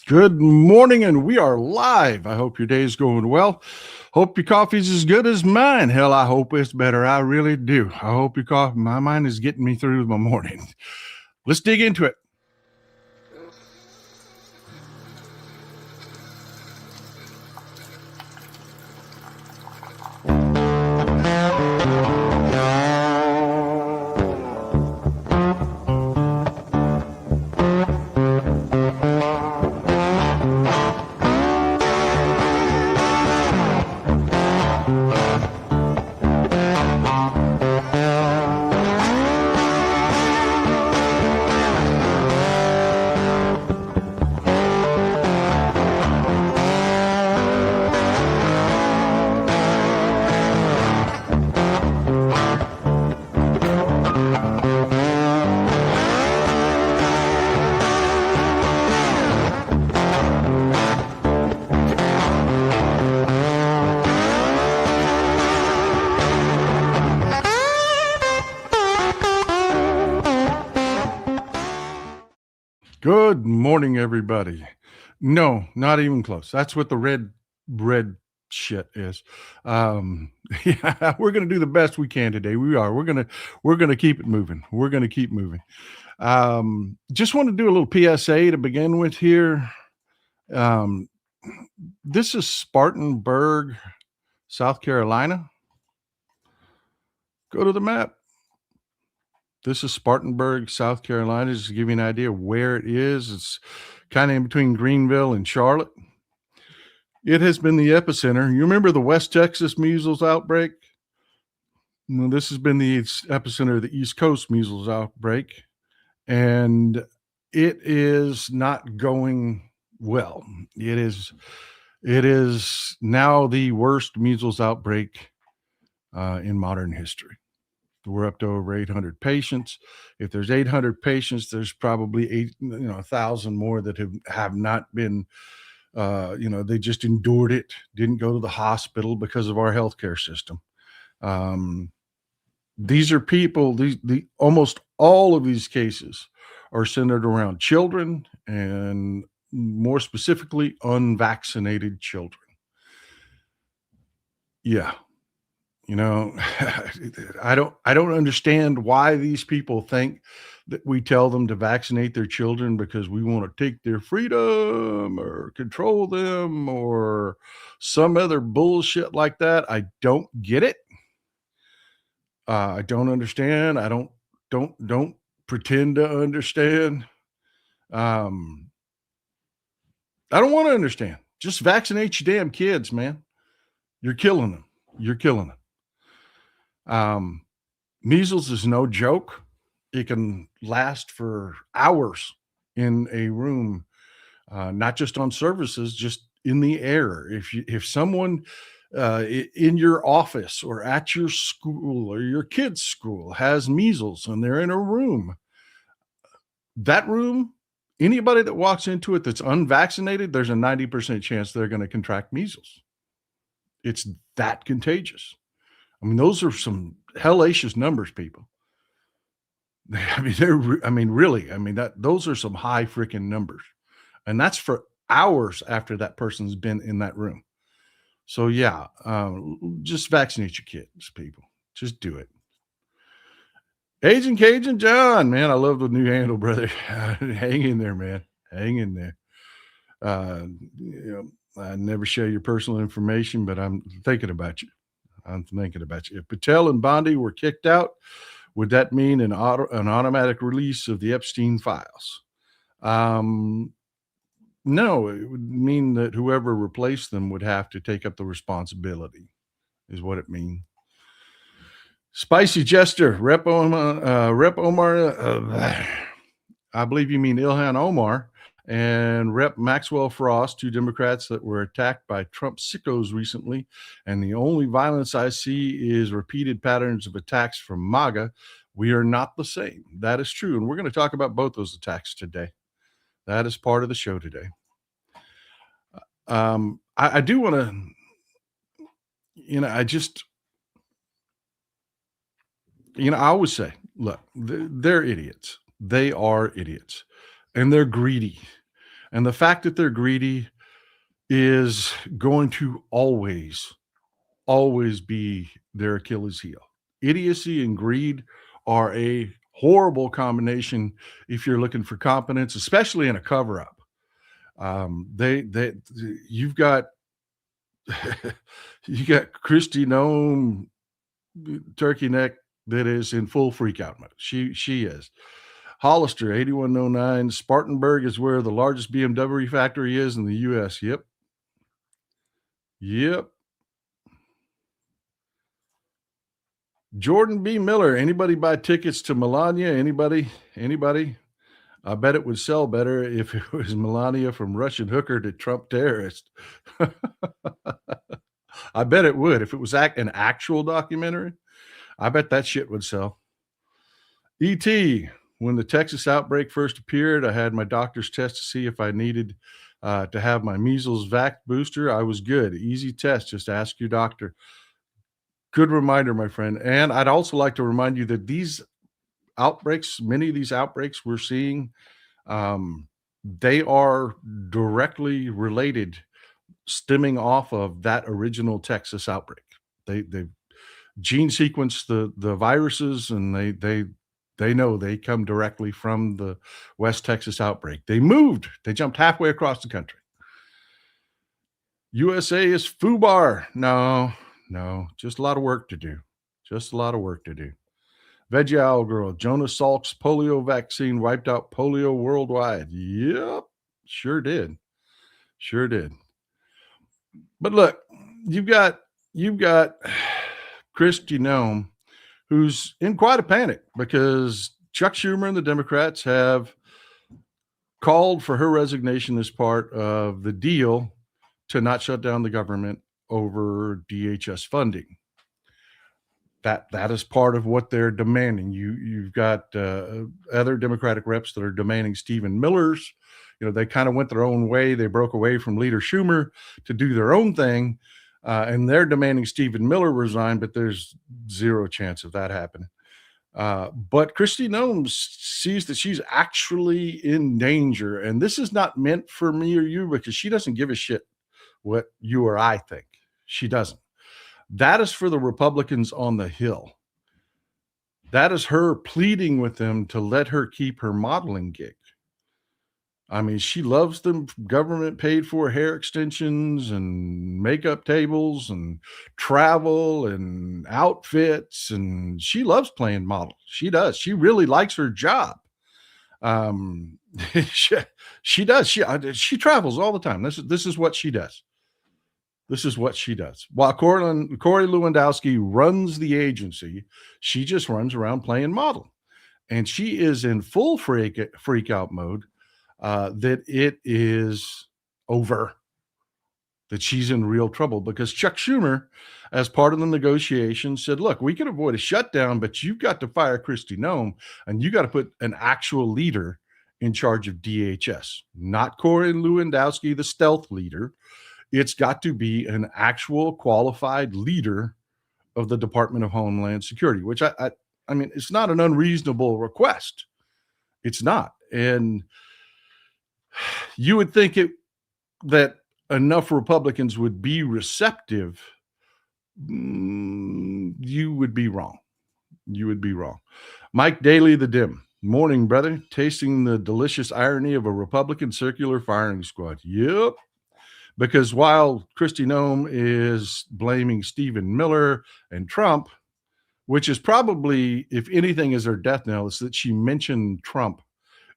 Good morning, and we are live. I hope your day is going well. Hope your coffee's as good as mine. Hell, I hope it's better. I really do. I hope your coffee, mine is getting me through my morning. Let's dig into it. Good morning, everybody. No, not even close. That's what the red shit is. Yeah, we're gonna do the best we can today. We are. We're gonna keep it moving. We're gonna keep moving. Just want to do a little PSA to begin with here. Um, this is Spartanburg, South Carolina. Go to the map. This is Spartanburg, South Carolina, just to give you an idea of where it is. It's kind of in between Greenville and Charlotte. It has been the epicenter. You remember the West Texas measles outbreak? Well, this has been the epicenter of the East Coast measles outbreak, and it is not going well. It is now the worst measles outbreak in modern history. We're up to over 800 patients. If there's 800 patients, there's probably 1,000 more that have not been, they just endured it, didn't go to the hospital because of our healthcare system. These are people, almost all of these cases are centered around children, and more specifically, unvaccinated children. Yeah. I don't understand why these people think that we tell them to vaccinate their children because we want to take their freedom or control them or some other bullshit like that. I don't get it. I don't understand. I don't pretend to understand. Um, I don't want to understand. Just vaccinate your damn kids, man. You're killing them. You're killing them. Measles is no joke. It can last for hours in a room, not just on surfaces, just in the air. If someone in your office or at your school or your kid's school has measles and they're in a room, that room, anybody that walks into it that's unvaccinated, there's a 90% chance they're going to contract measles. It's that contagious. I mean, those are some hellacious numbers, people. Those are some high freaking numbers. And that's for hours after that person's been in that room. So yeah, just vaccinate your kids, people. Just do it. Agent Cajun John, man, I love the new handle, brother. Hang in there, man. Hang in there. I never share your personal information, but I'm thinking about you. I'm thinking about you. If Patel and Bondi were kicked out, would that mean an automatic release of the Epstein files? No, it would mean that whoever replaced them would have to take up the responsibility, is what it means. Spicy Jester, Rep Omar, I believe you mean Ilhan Omar, and Rep Maxwell Frost, two Democrats that were attacked by Trump sickos recently. And the only violence I see is repeated patterns of attacks from MAGA. We are not the same. That is true. And we're going to talk about both those attacks today. That is part of the show today. I do want to, I always say, look, they're idiots. They are idiots, and they're greedy. And the fact that they're greedy is going to always be their Achilles heel. Idiocy and greed are a horrible combination if you're looking for competence, especially in a cover up. They you've got you got Christy Nome turkey neck that is in full freak out mode. She is. Hollister 8109 Spartanburg is where the largest BMW factory is in the US. Yep. Yep. Jordan B. Miller, anybody buy tickets to Melania? Anybody? Anybody? I bet it would sell better if it was Melania from Russian hooker to Trump terrorist. I bet it would. If it was an actual documentary, I bet that shit would sell. E.T., when the Texas outbreak first appeared, I had my doctor's test to see if I needed to have my measles vac booster. I was good. Easy test. Just ask your doctor. Good reminder, my friend. And I'd also like to remind you that these outbreaks, many of these outbreaks we're seeing, they are directly related, stemming off of that original Texas outbreak. They gene sequenced the viruses, and they know they come directly from the West Texas outbreak. They moved. They jumped halfway across the country. USA is FUBAR. No, just a lot of work to do. Just a lot of work to do. Veggie Owl Girl, Jonas Salk's polio vaccine wiped out polio worldwide. Yep, sure did. Sure did. But look, you've got Kristi Noem, who's in quite a panic because Chuck Schumer and the Democrats have called for her resignation as part of the deal to not shut down the government over DHS funding. That is part of what they're demanding. You've got other Democratic reps that are demanding Stephen Miller's. They kind of went their own way. They broke away from Leader Schumer to do their own thing, and they're demanding Stephen Miller resign, but there's zero chance of that happening. But Kristi Noem sees that she's actually in danger, and this is not meant for me or you because she doesn't give a shit what you or I think. She doesn't. That is for the Republicans on the Hill. That is her pleading with them to let her keep her modeling gig. I mean, she loves the government paid for hair extensions and makeup tables and travel and outfits, and she loves playing model. She does. She really likes her job. She does. She travels all the time. This is what she does. This is what she does. While Corey Lewandowski runs the agency, she just runs around playing model. And she is in full freak out mode that it is over, that she's in real trouble because Chuck Schumer, as part of the negotiation, said, look, we can avoid a shutdown, but you've got to fire Kristi Noem, and you got to put an actual leader in charge of DHS, not Corey Lewandowski, the stealth leader. It's got to be an actual qualified leader of the Department of Homeland Security, which I mean, it's not an unreasonable request. It's not. And you would think that enough Republicans would be receptive. You would be wrong. You would be wrong. Mike Daly, the Dim. Morning, brother. Tasting the delicious irony of a Republican circular firing squad. Yep. Because while Kristi Noem is blaming Stephen Miller and Trump, which is probably, if anything, is her death knell, is that she mentioned Trump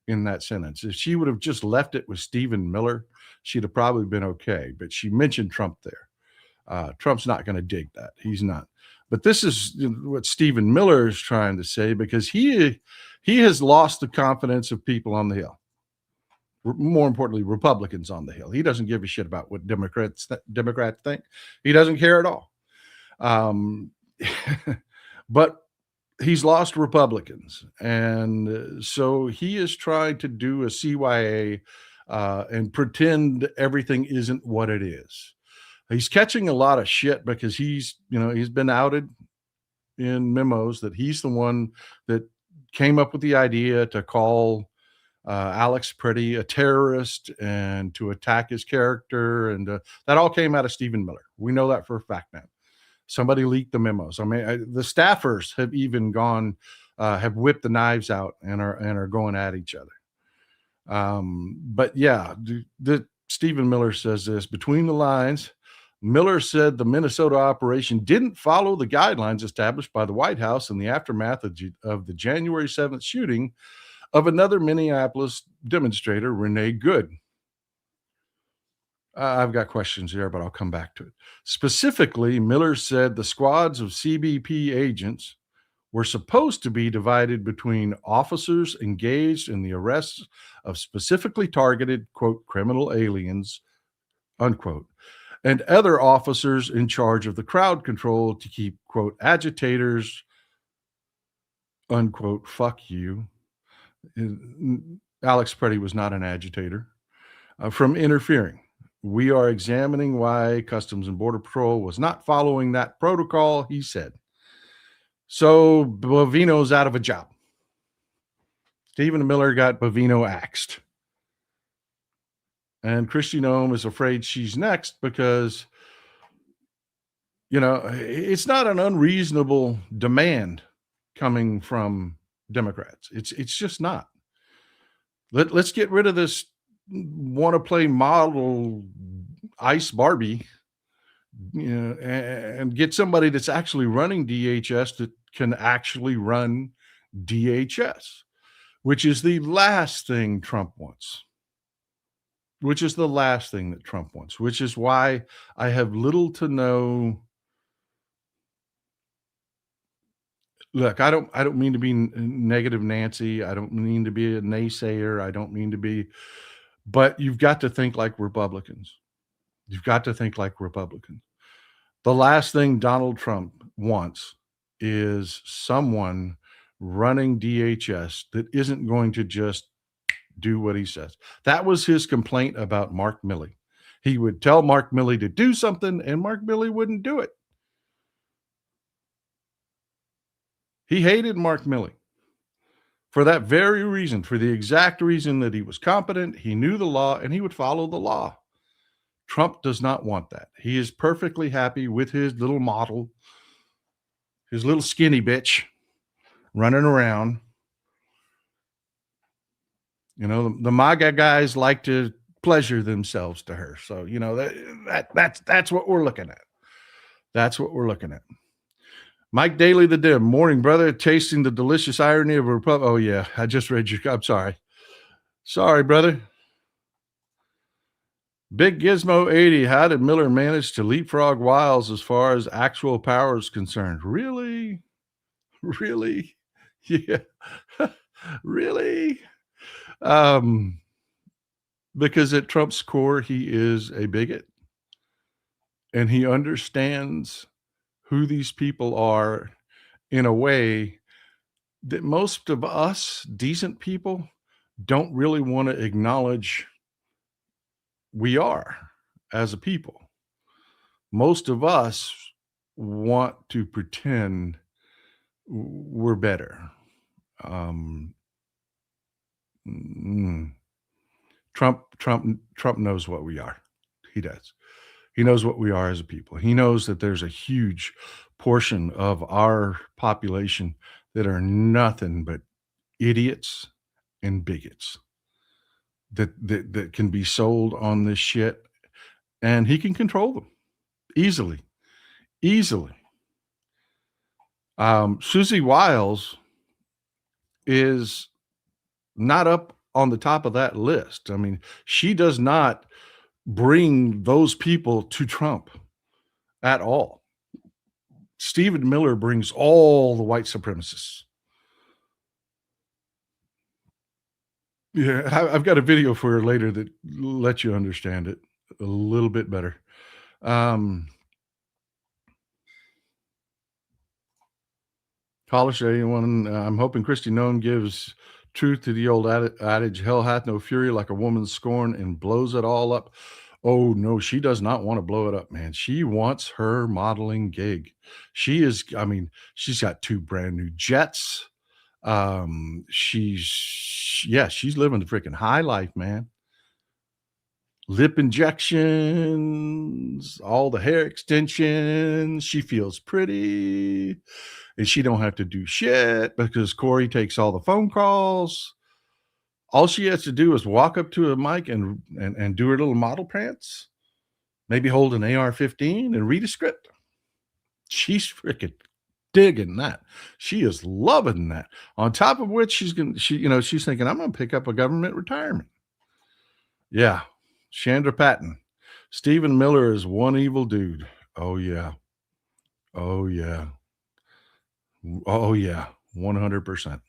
in that sentence. If she would have just left it with Stephen Miller, she'd have probably been okay. But she mentioned Trump there. Trump's not going to dig that. He's not. But this is what Stephen Miller is trying to say, because he has lost the confidence of people on the Hill. More importantly, Republicans on the Hill. He doesn't give a shit about what Democrats think. He doesn't care at all. But he's lost Republicans. And so he is trying to do a CYA and pretend everything isn't what it is. He's catching a lot of shit because he's been outed in memos that he's the one that came up with the idea to call Alex Pretty a terrorist and to attack his character. And that all came out of Stephen Miller. We know that for a fact now. Somebody leaked the memos. I mean, the staffers have even gone, have whipped the knives out and are going at each other. But yeah, Stephen Miller says this between the lines. Miller said the Minnesota operation didn't follow the guidelines established by the White House in the aftermath of the January 7th shooting of another Minneapolis demonstrator, Renee Good. I've got questions here, but I'll come back to it. Specifically, Miller said the squads of CBP agents were supposed to be divided between officers engaged in the arrests of specifically targeted, quote, criminal aliens, unquote, and other officers in charge of the crowd control to keep, quote, agitators, unquote, fuck you. Alex Pretty was not an agitator, from interfering. We are examining why Customs and Border Patrol was not following that protocol, he said. So Bovino's out of a job. Stephen Miller got Bovino axed. And Kristi Noem is afraid she's next because, it's not an unreasonable demand coming from Democrats. It's just not. Let's get rid of this want to play model ICE Barbie, and get somebody that's actually running DHS that can actually run DHS, which is the last thing Trump wants. Which is the last thing that Trump wants, which is why I have little to no. Look, I don't mean to be negative Nancy. I don't mean to be a naysayer. I don't mean to be, but you've got to think like Republicans. You've got to think like Republicans. The last thing Donald Trump wants is someone running DHS that isn't going to just do what he says. That was his complaint about Mark Milley. He would tell Mark Milley to do something, and Mark Milley wouldn't do it. He hated Mark Milley for that very reason, for the exact reason that he was competent, he knew the law, and he would follow the law. Trump does not want that. He is perfectly happy with his little model, his little skinny bitch running around. The MAGA guys like to pleasure themselves to her. So, that's what we're looking at. That's what we're looking at. Mike Daly, the Dim. Morning, brother. Tasting the delicious irony of a republic. Oh, yeah. I just read your. I'm sorry. Sorry, brother. Big Gizmo 80. How did Miller manage to leapfrog Wiles as far as actual power is concerned? Really? Really? Yeah. Really? Because at Trump's core, he is a bigot. And he understands who these people are in a way that most of us decent people don't really want to acknowledge we are as a people. Most of us want to pretend we're better. Trump knows what we are. He does. He knows what we are as a people. He knows that there's a huge portion of our population that are nothing but idiots and bigots that can be sold on this shit, and he can control them easily. Susie Wiles is not up on the top of that list. I mean, she does not bring those people to Trump at all. Stephen Miller brings all the white supremacists. Yeah, I've got a video for her later that lets you understand it a little bit better. Polish anyone, I'm hoping Kristi Noem gives truth to the old adage, hell hath no fury like a woman's scorn, and blows it all up. Oh, no, she does not want to blow it up, man. She wants her modeling gig. She's got 2 brand new jets. She's living the freaking high life, man. Lip injections, all the hair extensions. She feels pretty, and she don't have to do shit because Corey takes all the phone calls. All she has to do is walk up to a mic and do her little model prance, maybe hold an AR-15 and read a script. She's freaking digging that. She is loving that. On top of which she's thinking, I'm gonna pick up a government retirement. Yeah. Chandra Patton. Stephen Miller is one evil dude. Oh yeah. Oh yeah. Oh yeah. 100%.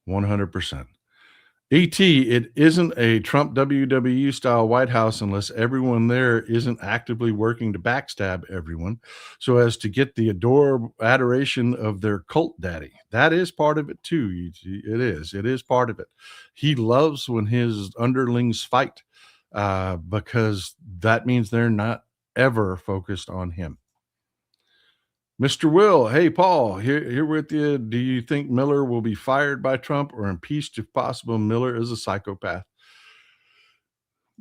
100%. ET, it isn't a Trump WWE style White House unless everyone there isn't actively working to backstab everyone so as to get the adoration of their cult daddy. That is part of it too. It is. It is part of it. He loves when his underlings fight because that means they're not ever focused on him. Mr. Will, hey, Paul, here with you. Do you think Miller will be fired by Trump or impeached if possible? Miller is a psychopath.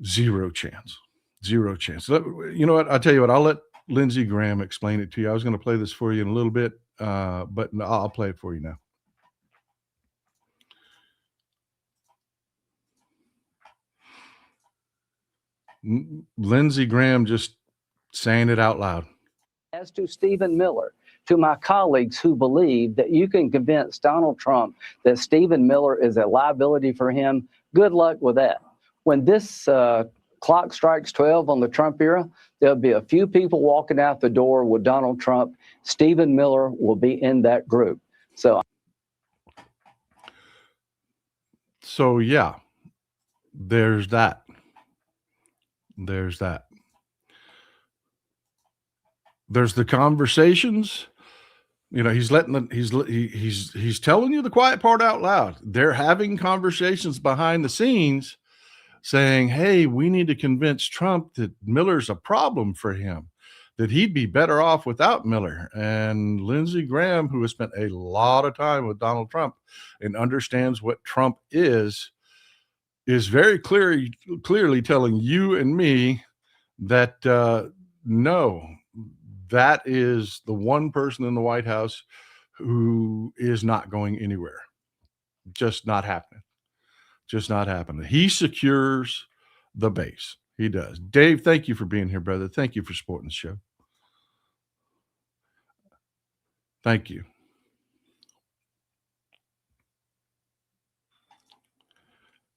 Zero chance. Zero chance. You know what? I'll tell you what. I'll let Lindsey Graham explain it to you. I was going to play this for you in a little bit, but I'll play it for you now. Lindsey Graham just saying it out loud. As to Stephen Miller, to my colleagues who believe that you can convince Donald Trump that Stephen Miller is a liability for him, good luck with that. When this clock strikes 12 on the Trump era, there'll be a few people walking out the door with Donald Trump. Stephen Miller will be in that group. So yeah, there's that. There's that. There's the conversations. You know, he's telling you the quiet part out loud. They're having conversations behind the scenes saying, hey, we need to convince Trump that Miller's a problem for him, that he'd be better off without Miller. And Lindsey Graham, who has spent a lot of time with Donald Trump and understands what Trump is very clearly telling you and me that no, that is the one person in the White House who is not going anywhere. Just not happening. Just not happening. He secures the base. He does. Dave, thank you for being here, brother. Thank you for supporting the show. Thank you.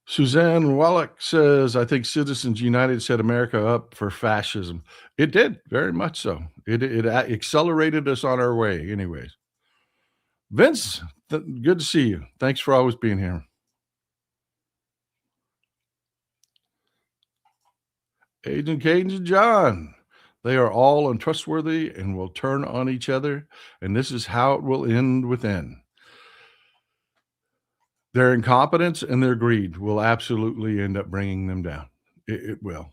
Suzanne Wallach says, I think Citizens United set America up for fascism. It did, very much so. It accelerated us on our way anyways. Vince, good to see you. Thanks for always being here. Agent Cadence and John, they are all untrustworthy and will turn on each other, and this is how it will end within. Their incompetence and their greed will absolutely end up bringing them down. It will.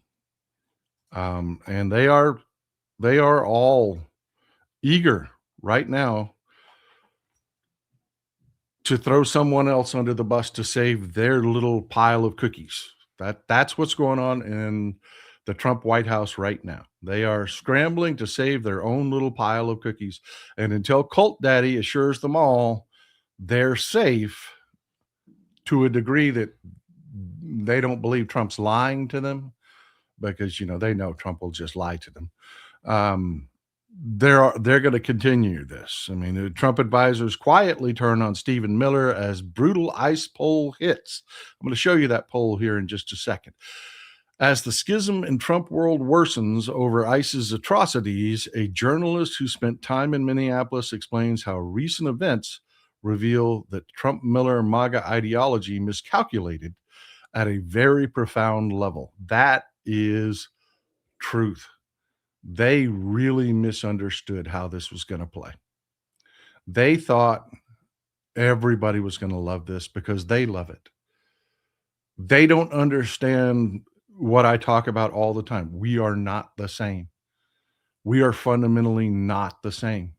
And they are all eager right now to throw someone else under the bus to save their little pile of cookies. That's what's going on in the Trump White House right now. They are scrambling to save their own little pile of cookies. And until Cult Daddy assures them all they're safe to a degree that they don't believe Trump's lying to them, because, they know Trump will just lie to them. They're going to continue this. I mean, the Trump advisors quietly turn on Stephen Miller as brutal ICE poll hits. I'm going to show you that poll here in just a second. As the schism in Trump world worsens over ICE's atrocities, a journalist who spent time in Minneapolis explains how recent events reveal that Trump Miller MAGA ideology miscalculated at a very profound level. That is truth. They really misunderstood how this was going to play. They thought everybody was going to love this because they love it. They don't understand what I talk about all the time. We are not the same. We are fundamentally not the same.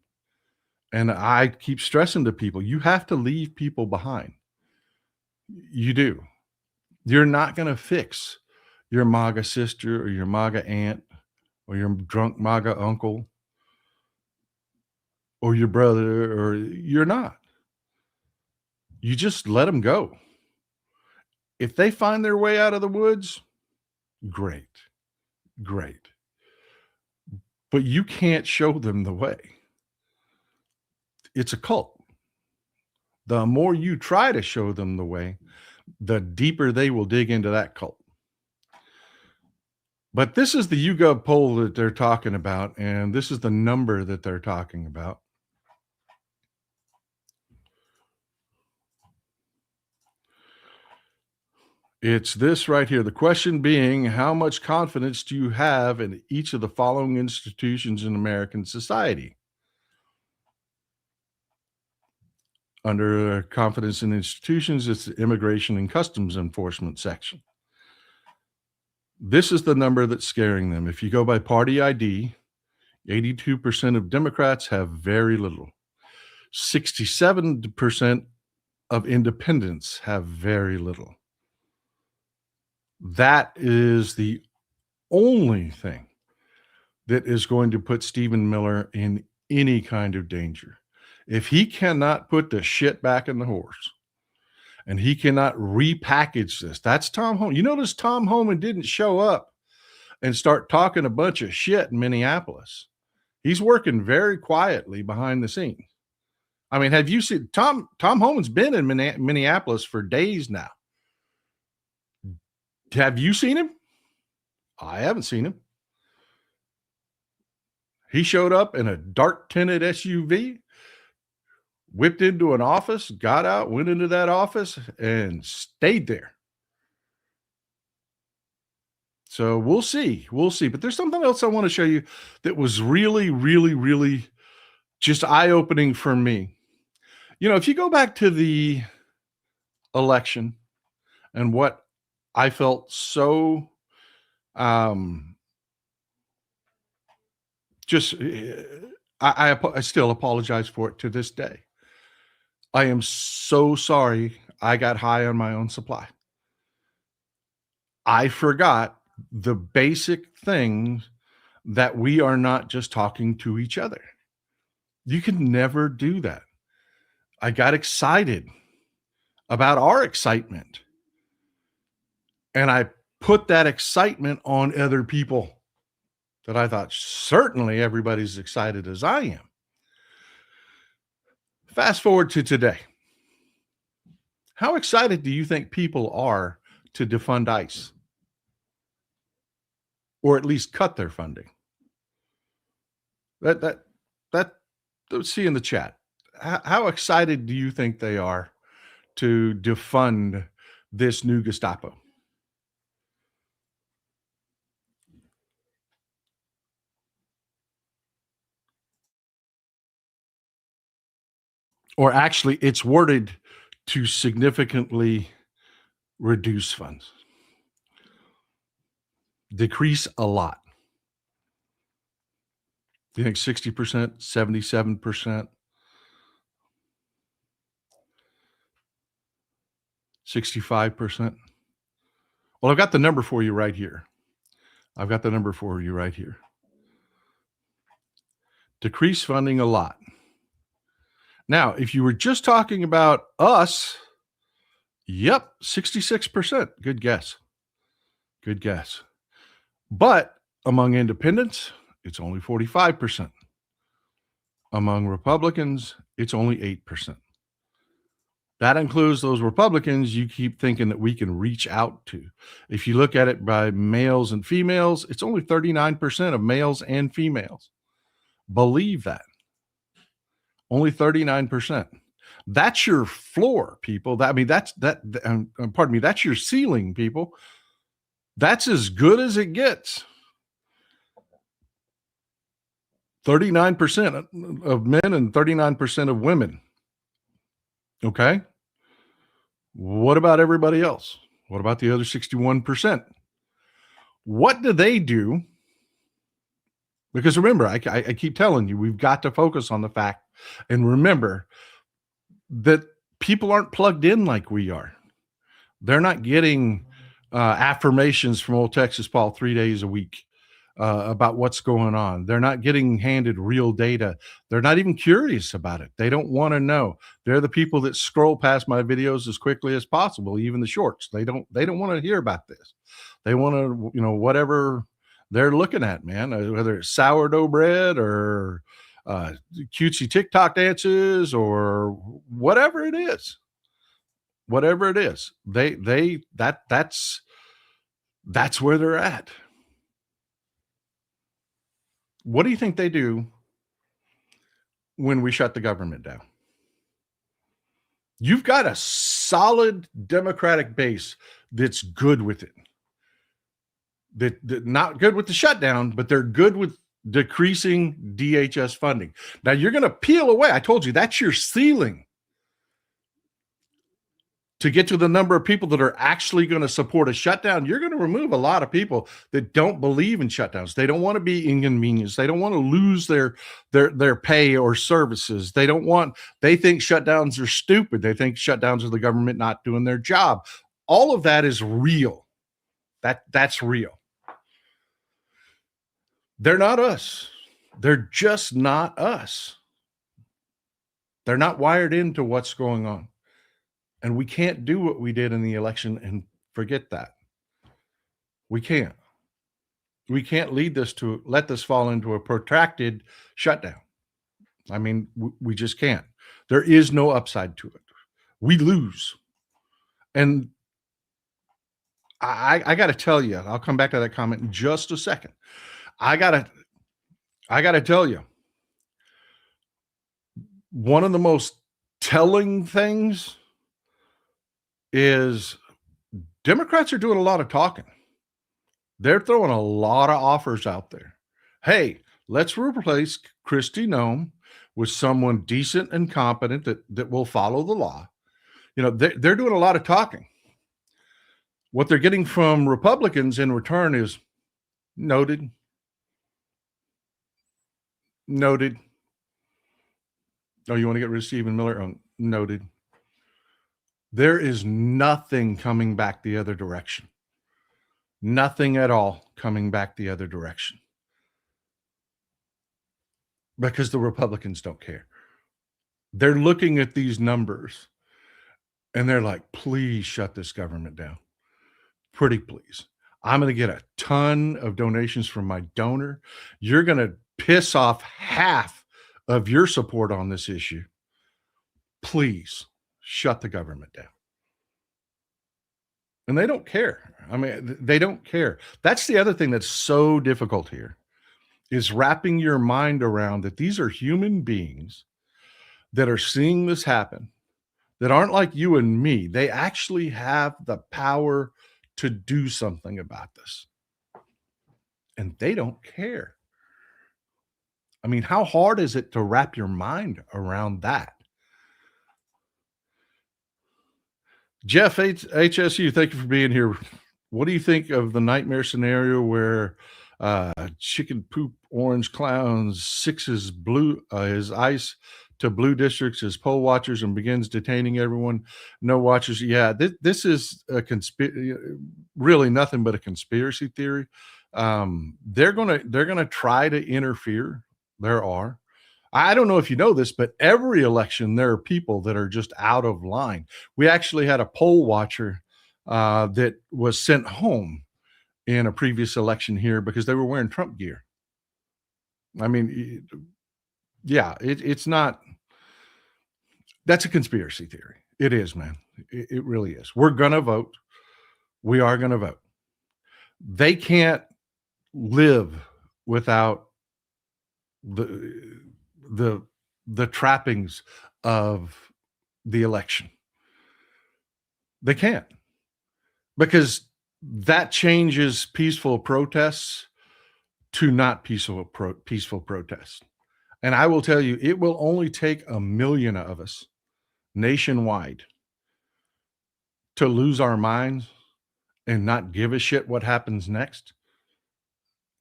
And I keep stressing to people, you have to leave people behind. You do. You're not going to fix your MAGA sister or your MAGA aunt or your drunk MAGA uncle or your brother, or you're not. You just let them go. If they find their way out of the woods, great, great. But you can't show them the way. It's a cult. The more you try to show them the way, the deeper they will dig into that cult. But this is the YouGov poll that they're talking about, and this is the number that they're talking about. It's this right here. The question being, how much confidence do you have in each of the following institutions in American society? Under confidence in institutions, it's the Immigration and Customs Enforcement section. This is the number that's scaring them. If you go by party ID, 82% of Democrats have very little. 67% of independents have very little. That is the only thing that is going to put Stephen Miller in any kind of danger. If he cannot put the shit back in the horse and he cannot repackage this, that's Tom Homan. You notice Tom Homan didn't show up and start talking a bunch of shit in Minneapolis. He's working very quietly behind the scenes. I mean, have you seen Tom Homan's been in Minneapolis for days now? Have you seen him? I haven't seen him. He showed up in a dark tinted SUV, whipped into an office, got out, went into that office, and stayed there. So we'll see. We'll see. But there's something else I want to show you that was really, really, really just eye-opening for me. You know, if you go back to the election and what I felt so I still apologize for it to this day. I am so sorry I got high on my own supply. I forgot the basic things that we are not just talking to each other. You can never do that. I got excited about our excitement. And I put that excitement on other people that I thought certainly everybody's excited as I am. Fast forward to today. How excited do you think people are to defund ICE? Or at least cut their funding? Let's see in the chat. How excited do you think they are to defund this new Gestapo? Or actually, it's worded to significantly reduce funds. Decrease a lot. Do you think 60%, 77%, 65%? Well, I've got the number for you right here. Decrease funding a lot. Now, if you were just talking about us, yep, 66%. Good guess. But among independents, it's only 45%. Among Republicans, it's only 8%. That includes those Republicans you keep thinking that we can reach out to. If you look at it by males and females, it's only 39% of males and females. Believe that. Only 39%. That's your floor, people. That's your ceiling, people. That's as good as it gets. 39% of men and 39% of women. Okay. What about everybody else? What about the other 61%? What do they do Because remember, I keep telling you, we've got to focus on the fact and remember that people aren't plugged in like we are. They're not getting affirmations from old Texas Paul 3 days a week about what's going on. They're not getting handed real data. They're not even curious about it. They don't want to know. They're the people that scroll past my videos as quickly as possible, even the shorts. They don't want to hear about this. They want to, whatever they're looking at, man, whether it's sourdough bread or cutesy TikTok dances or whatever it is. Whatever it is, that's where they're at. What do you think they do when we shut the government down? You've got a solid Democratic base that's good with it. That not good with the shutdown, but they're good with decreasing DHS funding. Now you're going to peel away. I told you that's your ceiling to get to the number of people that are actually going to support a shutdown. You're going to remove a lot of people that don't believe in shutdowns. They don't want to be inconvenienced. They don't want to lose their pay or services. They think shutdowns are stupid. They think shutdowns are the government not doing their job. All of that is real. That's real. They're not us. They're just not us. They're not wired into what's going on. And we can't do what we did in the election and forget that. We can't. We can't let this fall into a protracted shutdown. I mean, we just can't. There is no upside to it. We lose. And I got to tell you, I'll come back to that comment in just a second. I got to tell you, one of the most telling things is Democrats are doing a lot of talking. They're throwing a lot of offers out there. Hey, let's replace Kristi Noem with someone decent and competent that will follow the law. They're doing a lot of talking. What they're getting from Republicans in return is noted. Noted. Oh, you want to get rid of Stephen Miller? Oh, noted. There is nothing coming back the other direction. Nothing at all coming back the other direction. Because the Republicans don't care. They're looking at these numbers and they're like, please shut this government down. Pretty please. I'm going to get a ton of donations from my donor. You're going to piss off half of your support on this issue. Please shut the government down. And they don't care. I mean, they don't care. That's the other thing that's so difficult here, is wrapping your mind around that these are human beings that are seeing this happen, that aren't like you and me. They actually have the power to do something about this. And they don't care. I mean, how hard is it to wrap your mind around that? Jeff HSU, thank you for being here. What do you think of the nightmare scenario where chicken poop orange clowns sixes his ice to blue districts as poll watchers and begins detaining everyone? No watchers. Yeah, this is a really nothing but a conspiracy theory. They're gonna try to interfere. There are. I don't know if you know this, but every election, there are people that are just out of line. We actually had a poll watcher that was sent home in a previous election here because they were wearing Trump gear. I mean, yeah, it's not. That's a conspiracy theory. It is, man. It really is. We're going to vote. We are going to vote. They can't live without the trappings of the election. They can't, because that changes peaceful protests to not peaceful protests. And I will tell you, it will only take 1 million of us nationwide to lose our minds and not give a shit what happens next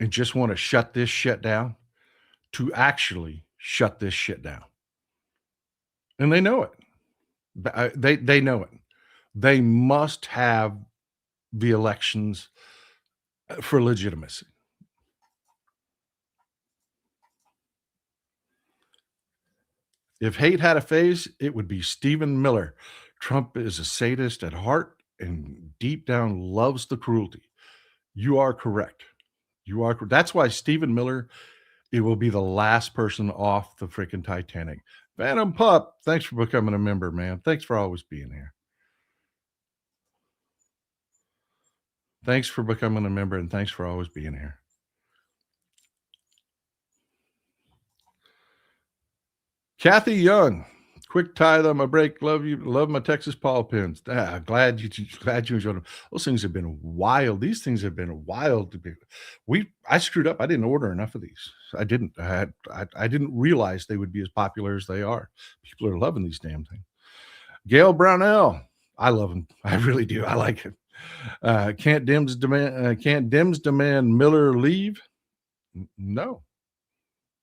and just want to shut this shit down. to actually shut this shit down. And they know it. They know it. They must have the elections for legitimacy. If hate had a face, it would be Stephen Miller. Trump is a sadist at heart and deep down loves the cruelty. You are correct. You are. That's why Stephen Miller, it will be the last person off the freaking Titanic. Phantom Pup, thanks for becoming a member, man. Thanks for always being here. Thanks for becoming a member, and thanks for always being here. Kathy Young, quick tithe on my break. Love you. Love my Texas Paul pins. Glad you enjoyed them. Those things have been wild. These things have been wild to be. I screwed up. I didn't order enough of these. I didn't. I didn't realize they would be as popular as they are. People are loving these damn things. Gail Brownell, I love them. I really do. I like it. Can't Dems demand Miller leave? No,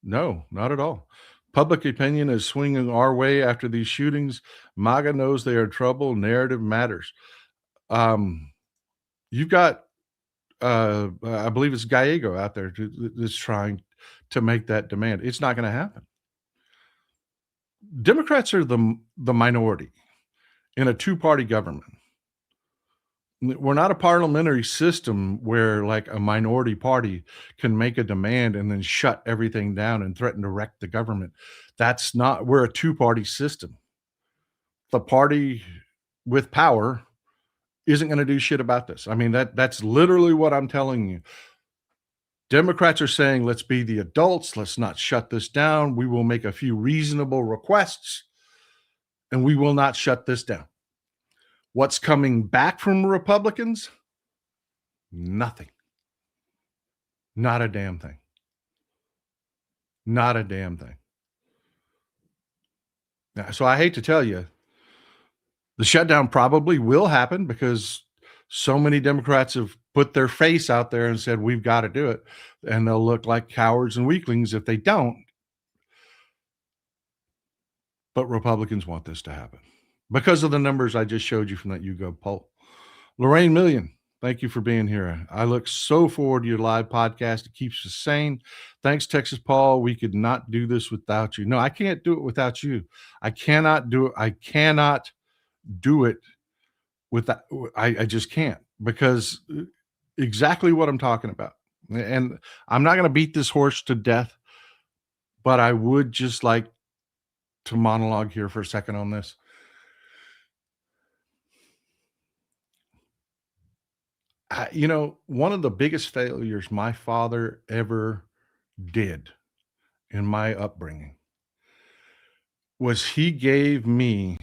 not at all. Public opinion is swinging our way after these shootings. MAGA knows they are in trouble. Narrative matters. You've got, I believe it's Gallego out there that's trying to make that demand. It's not going to happen. Democrats are the minority in a two-party government. We're not a parliamentary system where like a minority party can make a demand and then shut everything down and threaten to wreck the government. That's not, we're a two-party system. The party with power isn't going to do shit about this. I mean, that's literally what I'm telling you. Democrats are saying, let's be the adults. Let's not shut this down. We will make a few reasonable requests and we will not shut this down. What's coming back from Republicans? Nothing. Not a damn thing. Not a damn thing. So I hate to tell you, the shutdown probably will happen because so many Democrats have put their face out there and said, we've got to do it. And they'll look like cowards and weaklings if they don't. But Republicans want this to happen because of the numbers I just showed you from that YouGov poll. Lorraine Million, thank you for being here. I look so forward to your live podcast. It keeps us sane. Thanks, Texas Paul. We could not do this without you. No, I can't do it without you. I cannot do it. I cannot do it without. I just can't, because exactly what I'm talking about. And I'm not going to beat this horse to death, but I would just like to monologue here for a second on this. One of the biggest failures my father ever did in my upbringing was he gave me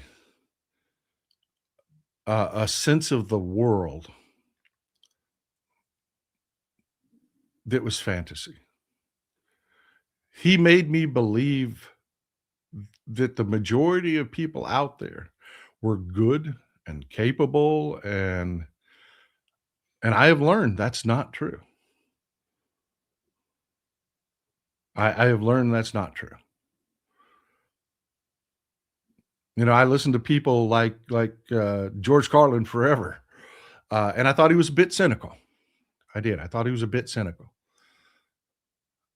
a sense of the world that was fantasy. He made me believe that the majority of people out there were good and capable, and I have learned that's not true. I have learned that's not true. I listened to people like George Carlin forever, and I thought he was a bit cynical. I did. I thought he was a bit cynical.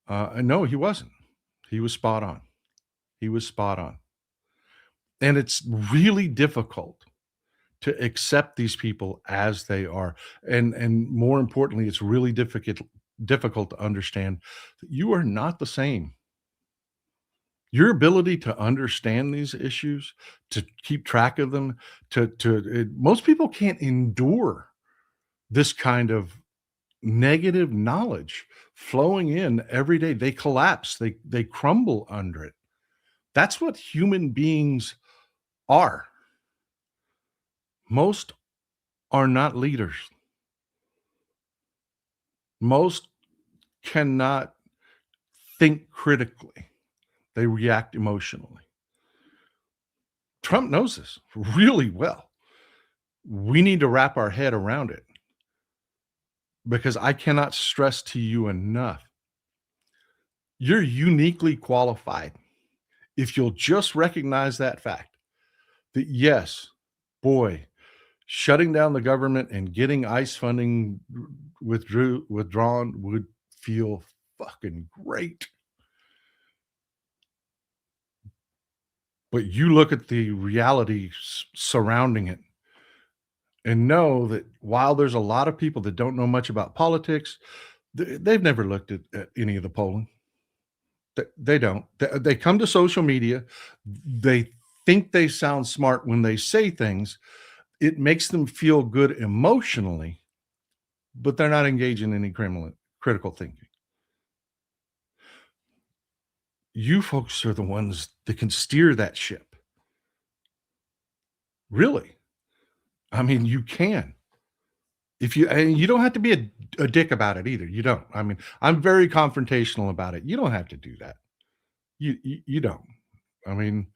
And no, he wasn't. He was spot on. He was spot on. And it's really difficult to accept these people as they are. And more importantly, it's really difficult to understand that you are not the same. Your ability to understand these issues, to keep track of them, most people can't endure this kind of negative knowledge flowing in every day. They collapse, they crumble under it. That's what human beings are. Most are not leaders. Most cannot think critically. They react emotionally. Trump knows this really well. We need to wrap our head around it, because I cannot stress to you enough. You're uniquely qualified if you'll just recognize that fact that, yes, boy, shutting down the government and getting ICE funding withdrawn would feel fucking great. But you look at the reality surrounding it and know that while there's a lot of people that don't know much about politics, they've never looked at any of the polling. They don't. They come to social media. They think they sound smart when they say things. It makes them feel good emotionally, but they're not engaging in any critical thinking. You folks are the ones that can steer that ship. Really. I mean, you can. And you don't have to be a dick about it either. You don't. I mean, I'm very confrontational about it. You don't have to do that. You don't. I mean,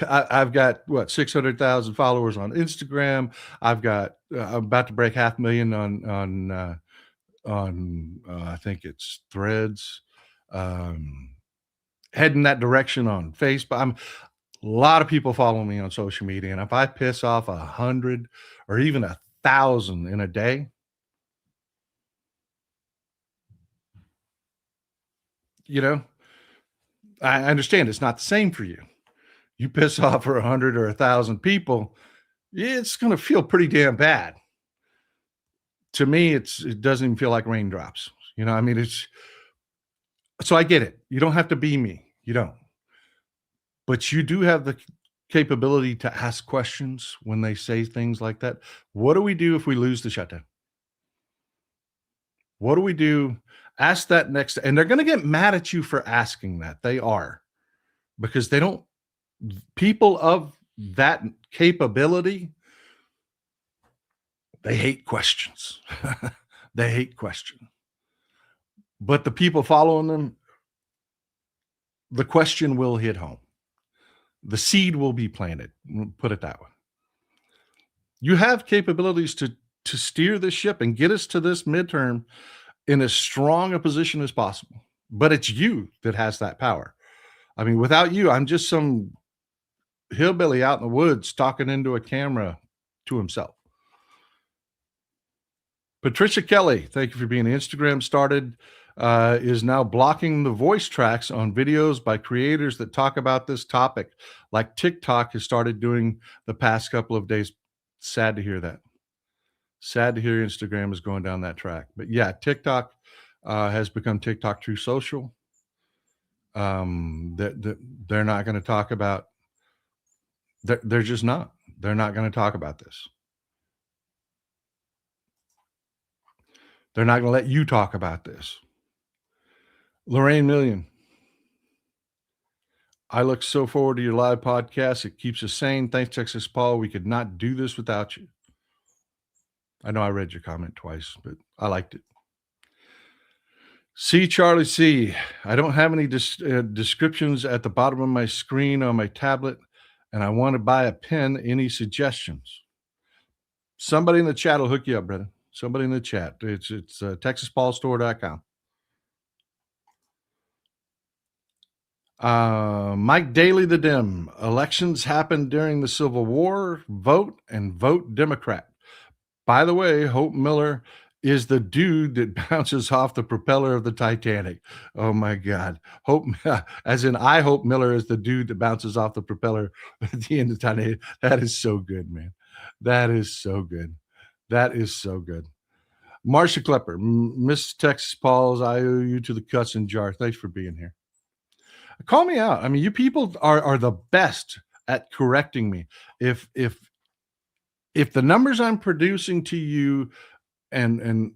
I've got what 600,000 followers on Instagram. I've got I'm about to break 500,000 on I think it's Threads. Heading that direction on Facebook. A lot of people follow me on social media, and if I piss off 100 or even 1,000 in a day, I understand it's not the same for you. You piss off for 100 or 1,000 people, it's going to feel pretty damn bad. To me, it doesn't even feel like raindrops. I mean, so I get it. You don't have to be me. You don't. But you do have the capability to ask questions when they say things like that. What do we do if we lose the shutdown? What do we do? Ask that next, and they're going to get mad at you for asking that. They are, because they don't, people of that capability, they hate questions. They hate questions. But the people following them, the question will hit home. The seed will be planted. Put it that way. You have capabilities to steer this ship and get us to this midterm in as strong a position as possible. But it's you that has that power. I mean, without you, I'm just some hillbilly out in the woods talking into a camera to himself. Patricia Kelly, thank you for being Instagram started, is now blocking the voice tracks on videos by creators that talk about this topic, like TikTok has started doing the past couple of days. Sad to hear that. Sad to hear Instagram is going down that track. But yeah, TikTok has become TikTok True Social. They're not going to talk about. They're just not. They're not going to talk about this. They're not going to let you talk about this. Lorraine Million. I look so forward to your live podcast. It keeps us sane. Thanks, Texas Paul. We could not do this without you. I know I read your comment twice, but I liked it. C. Charlie C. I don't have any descriptions at the bottom of my screen on my tablet, and I want to buy a pen. Any suggestions? Somebody in the chat will hook you up, brother. Somebody in the chat. It's TexasPaulStore.com. Mike Daly, the Dim. Elections happened during the Civil War. Vote and vote Democrat. By the way, Hope Miller is the dude that bounces off the propeller of the Titanic. Oh my God. As in I Hope Miller is the dude that bounces off the propeller at the end of the Titanic. That is so good, man. That is so good. That is so good. Marcia Klepper, Miss Texas Pauls, I owe you to the cussing jar. Thanks for being here. Call me out. I mean, you people are the best at correcting me. If the numbers I'm producing to you and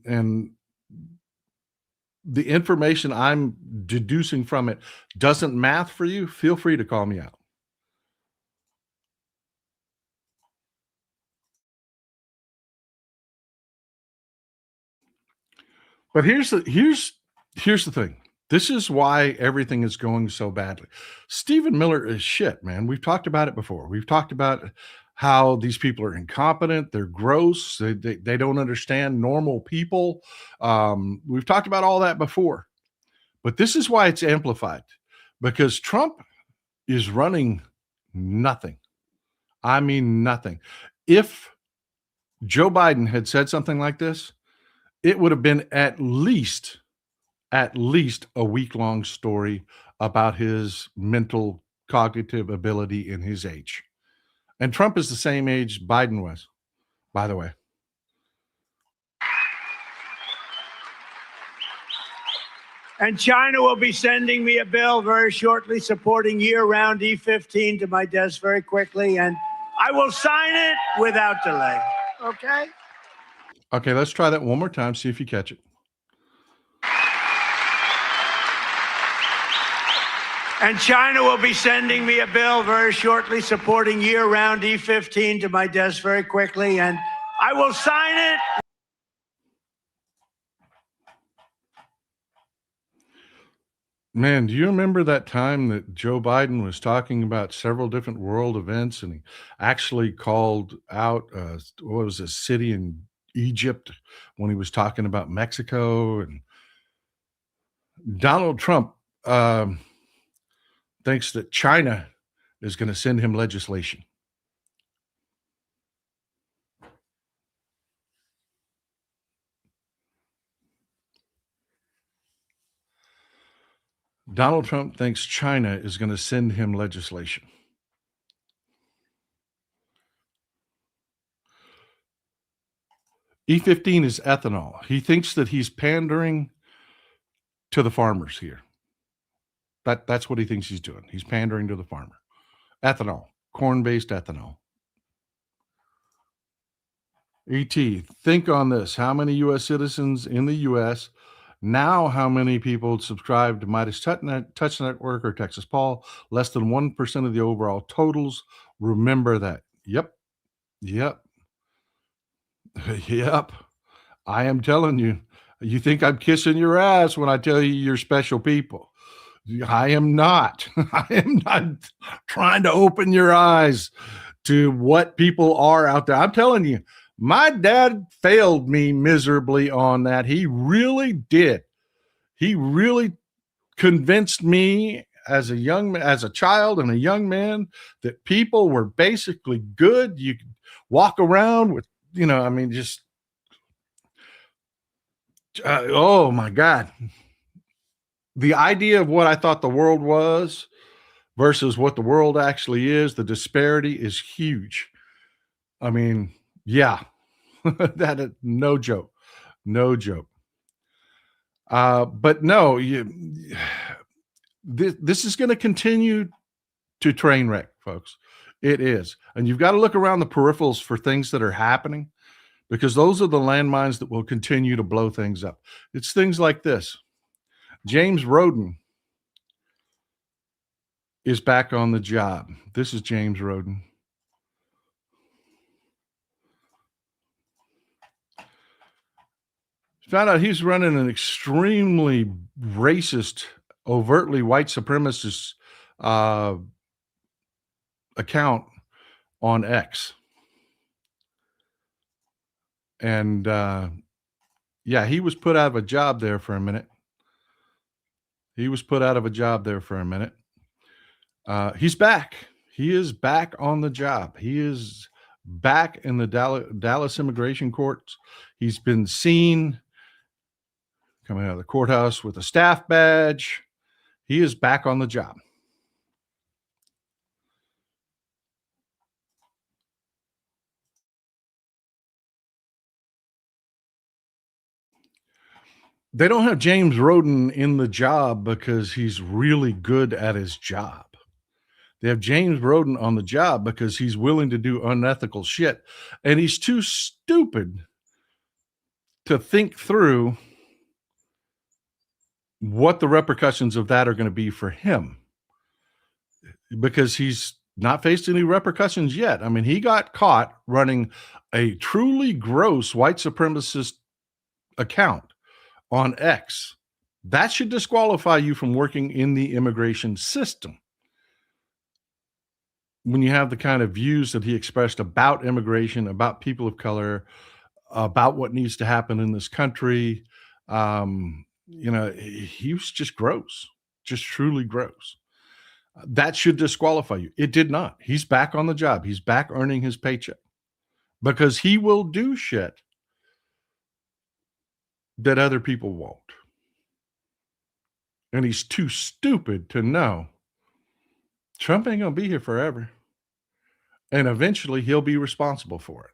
the information I'm deducing from it doesn't math for you, feel free to call me out. But here's the thing. This is why everything is going so badly. Stephen Miller is shit, man. We've talked about it before. We've talked about how these people are incompetent, they're gross, they don't understand normal people. We've talked about all that before, but this is why it's amplified, because Trump is running nothing. I mean, nothing. If Joe Biden had said something like this, it would have been at least a week-long story about his mental cognitive ability in his age. And Trump is the same age Biden was, by the way. And China will be sending me a bill very shortly supporting year-round E-15 to my desk very quickly, and I will sign it without delay. Okay? Okay, let's try that one more time, see if you catch it. And China will be sending me a bill very shortly supporting year-round E-15 to my desk very quickly, and I will sign it. Man, do you remember that time that Joe Biden was talking about several different world events, and he actually called out what was a city in Egypt when he was talking about Mexico? And Donald Trump thinks that China is going to send him legislation. Donald Trump thinks China is going to send him legislation. E15 is ethanol. He thinks that he's pandering to the farmers here. That's what he thinks he's doing. He's pandering to the farmer. Ethanol, corn-based ethanol. ET, think on this. How many U.S. citizens in the U.S. now? How many people subscribe to Midas Touch Network or Texas Paul? Less than 1% of the overall totals. Remember that. Yep. Yep. I am telling you. You think I'm kissing your ass when I tell you you're special people. I am not. I am not trying to open your eyes to what people are out there. I'm telling you, my dad failed me miserably on that. He really did. He really convinced me as a child and a young man that people were basically good. You could walk around with, just oh my God. The idea of what I thought the world was versus what the world actually is, the disparity is huge. I mean, yeah, that is no joke. No joke. But no, this is going to continue to train wreck, folks. It is. And you've got to look around the peripherals for things that are happening, because those are the landmines that will continue to blow things up. It's things like this. James Roden is back on the job. This is James Roden. Found out he's running an extremely racist, overtly white supremacist account on X. And yeah, he was put out of a job there for a minute. He's back. He is back on the job. He is back in the Dallas immigration courts. He's been seen coming out of the courthouse with a staff badge. He is back on the job. They don't have James Roden in the job because he's really good at his job. They have James Roden on the job because he's willing to do unethical shit. And he's too stupid to think through what the repercussions of that are going to be for him, because he's not faced any repercussions yet. I mean, he got caught running a truly gross white supremacist account on X. That should disqualify you from working in the immigration system. when you have the kind of views that he expressed about immigration, about people of color, about what needs to happen in this country, he was just gross, just truly gross. That should disqualify you. It did not. He's back on the job. He's back earning his paycheck because he will do shit that other people won't. And he's too stupid to know Trump ain't going to be here forever. And eventually he'll be responsible for it.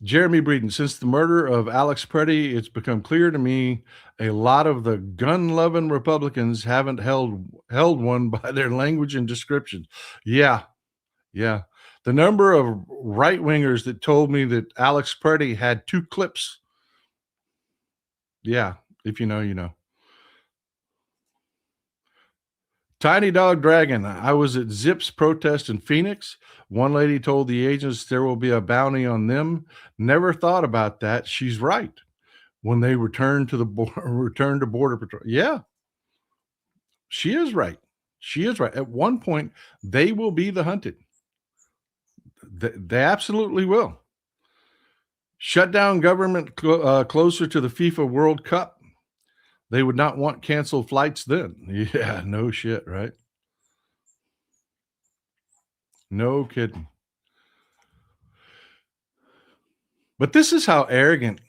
Jeremy Breeden, since the murder of Alex Preddy, it's become clear to me a lot of the gun-loving Republicans haven't held one by their language and descriptions. Yeah. The number of right-wingers that told me that Alex Preddy had 2 clips. Yeah, if you know, you know. Tiny Dog Dragon, I was at Zip's protest in Phoenix. One lady told the agents there will be a bounty on them. Never thought about that. She's right. When they return to Border Patrol. Yeah, she is right. She is right. At one point, they will be the hunted. They absolutely will. Shut down government closer to the FIFA World Cup. They would not want canceled flights then. Yeah, no shit, right? No kidding. But this is how arrogant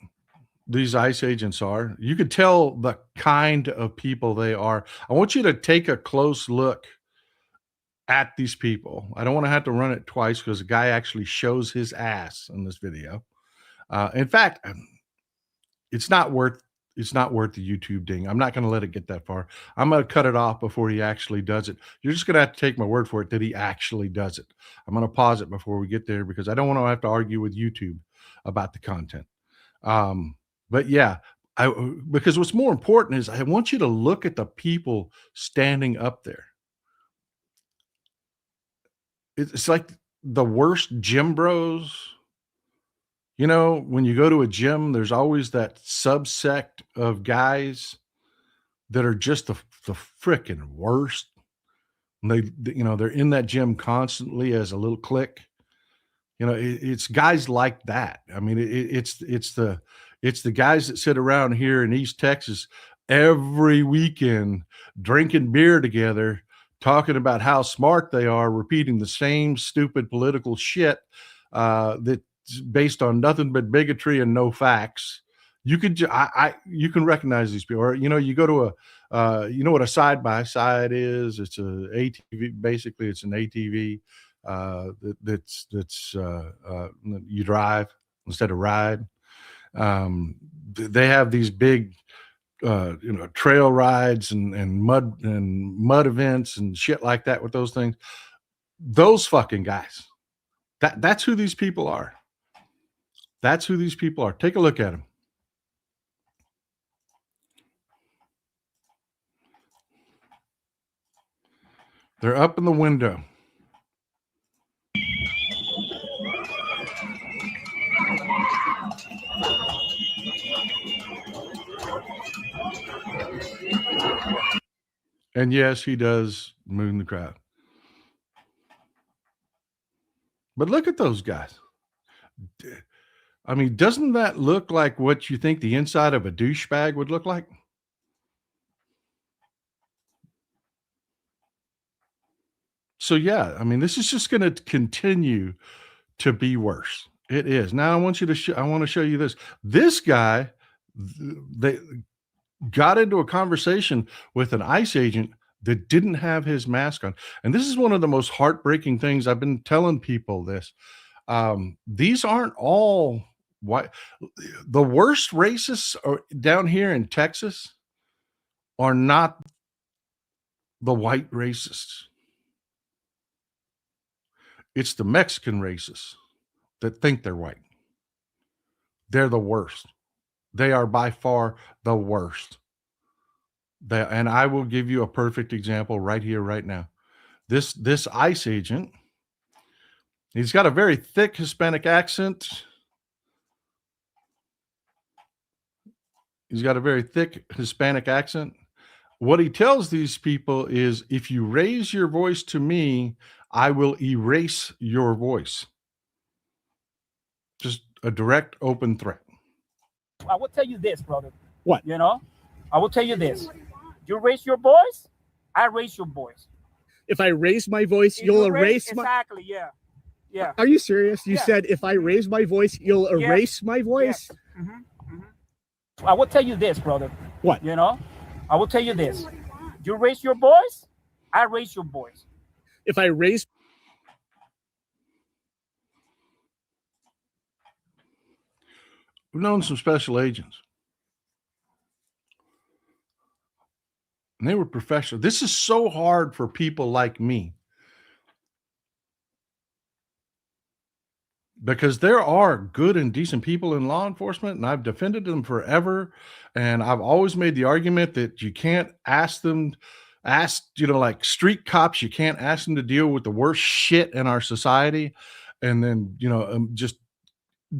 these ICE agents are. You could tell the kind of people they are. I want you to take a close look at these people. I don't want to have to run it twice because the guy actually shows his ass in this video. In fact, it's not worth the YouTube ding. I'm not going to let it get that far. I'm going to cut it off before he actually does it. You're just going to have to take my word for it that he actually does it. I'm going to pause it before we get there because I don't want to have to argue with YouTube about the content. But yeah, because what's more important is I want you to look at the people standing up there. It's like the worst gym bros. You know, when you go to a gym, there's always that subsect of guys that are just the frickin' worst. And they're in that gym constantly as a little clique. It's guys like that. I mean, it's the guys that sit around here in East Texas every weekend drinking beer together, talking about how smart they are, repeating the same stupid political shit that's based on nothing but bigotry and no facts. You can recognize these people. Or you go to what a side by side is. It's a ATV. Basically, it's an ATV that's you drive instead of ride. They have these big trail rides and mud events and shit like that with those things. Those fucking guys. That's who these people are. That's who these people are. Take a look at them. They're up in the window. And yes, he does moon the crowd. But look at those guys. I mean, doesn't that look like what you think the inside of a douchebag would look like? So yeah, I mean, this is just going to continue to be worse. It is. Now I want to show you this. This guy, they got into a conversation with an ICE agent that didn't have his mask on. And this is one of the most heartbreaking things. I've been telling people this. These aren't all white. The worst racists are down here in Texas are not the white racists. It's the Mexican racists that think they're white. They're the worst. They are by far the worst. And I will give you a perfect example right here, right now. This ICE agent, he's got a very thick Hispanic accent. He's got a very thick Hispanic accent. What he tells these people is, if you raise your voice to me, I will erase your voice. Just a direct, open threat. I will tell you this, brother. What? You know, I will tell you this. You raise your voice, I raise your voice. If I raise my voice, If you'll you raise- erase my. Exactly, yeah. Yeah. Are you serious? You Yeah. said if I raise my voice, you'll Yeah. erase my voice? I will tell you this, brother. What? You know, I will tell you this. You raise your voice, I raise your voice. If I raise. We've known some special agents, and they were professional. This is so hard for people like me, because there are good and decent people in law enforcement, and I've defended them forever. And I've always made the argument that you can't ask, like street cops, you can't ask them to deal with the worst shit in our society and then, just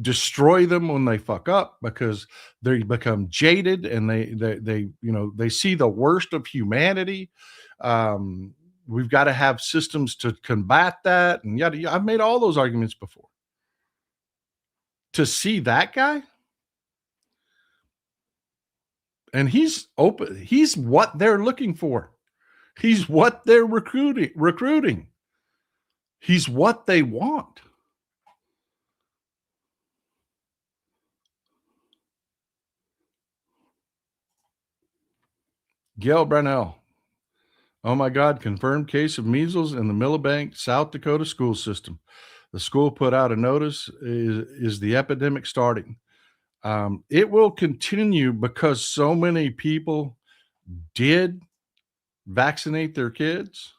destroy them when they fuck up, because they become jaded and they see the worst of humanity. We've got to have systems to combat that, and yada. I've made all those arguments before. To see that guy, and he's open, he's what they're looking for. He's what they're recruiting. He's what they want. Gail Brownell. Oh my God, confirmed case of measles in the Milbank, South Dakota school system. The school put out a notice. Is the epidemic starting? It will continue because so many people did vaccinate their kids.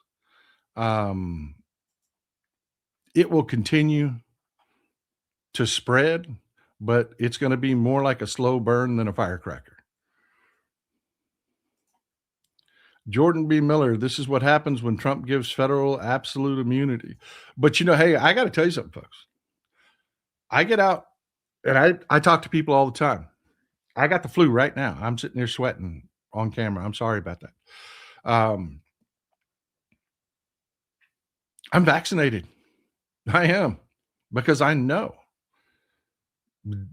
It will continue to spread, but it's going to be more like a slow burn than a firecracker. Jordan B. Miller, this is what happens when Trump gives federal absolute immunity. But hey, I got to tell you something, folks. I get out and I talk to people all the time. I got the flu right now. I'm sitting there sweating on camera. I'm sorry about that. I'm vaccinated. I am, because I know.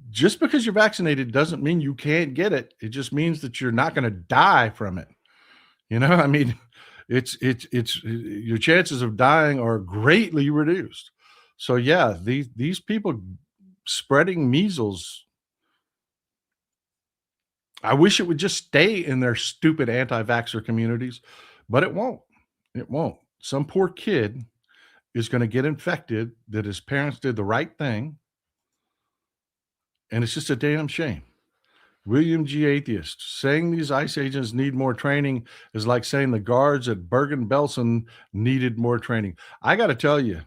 Just because you're vaccinated doesn't mean you can't get it. It just means that you're not going to die from it. I mean, it's your chances of dying are greatly reduced. So yeah, these people spreading measles, I wish it would just stay in their stupid anti-vaxxer communities, but it won't. It won't. Some poor kid is going to get infected that his parents did the right thing, and it's just a damn shame. William G. Atheist, saying these ICE agents need more training is like saying the guards at Bergen-Belsen needed more training. I got to tell you,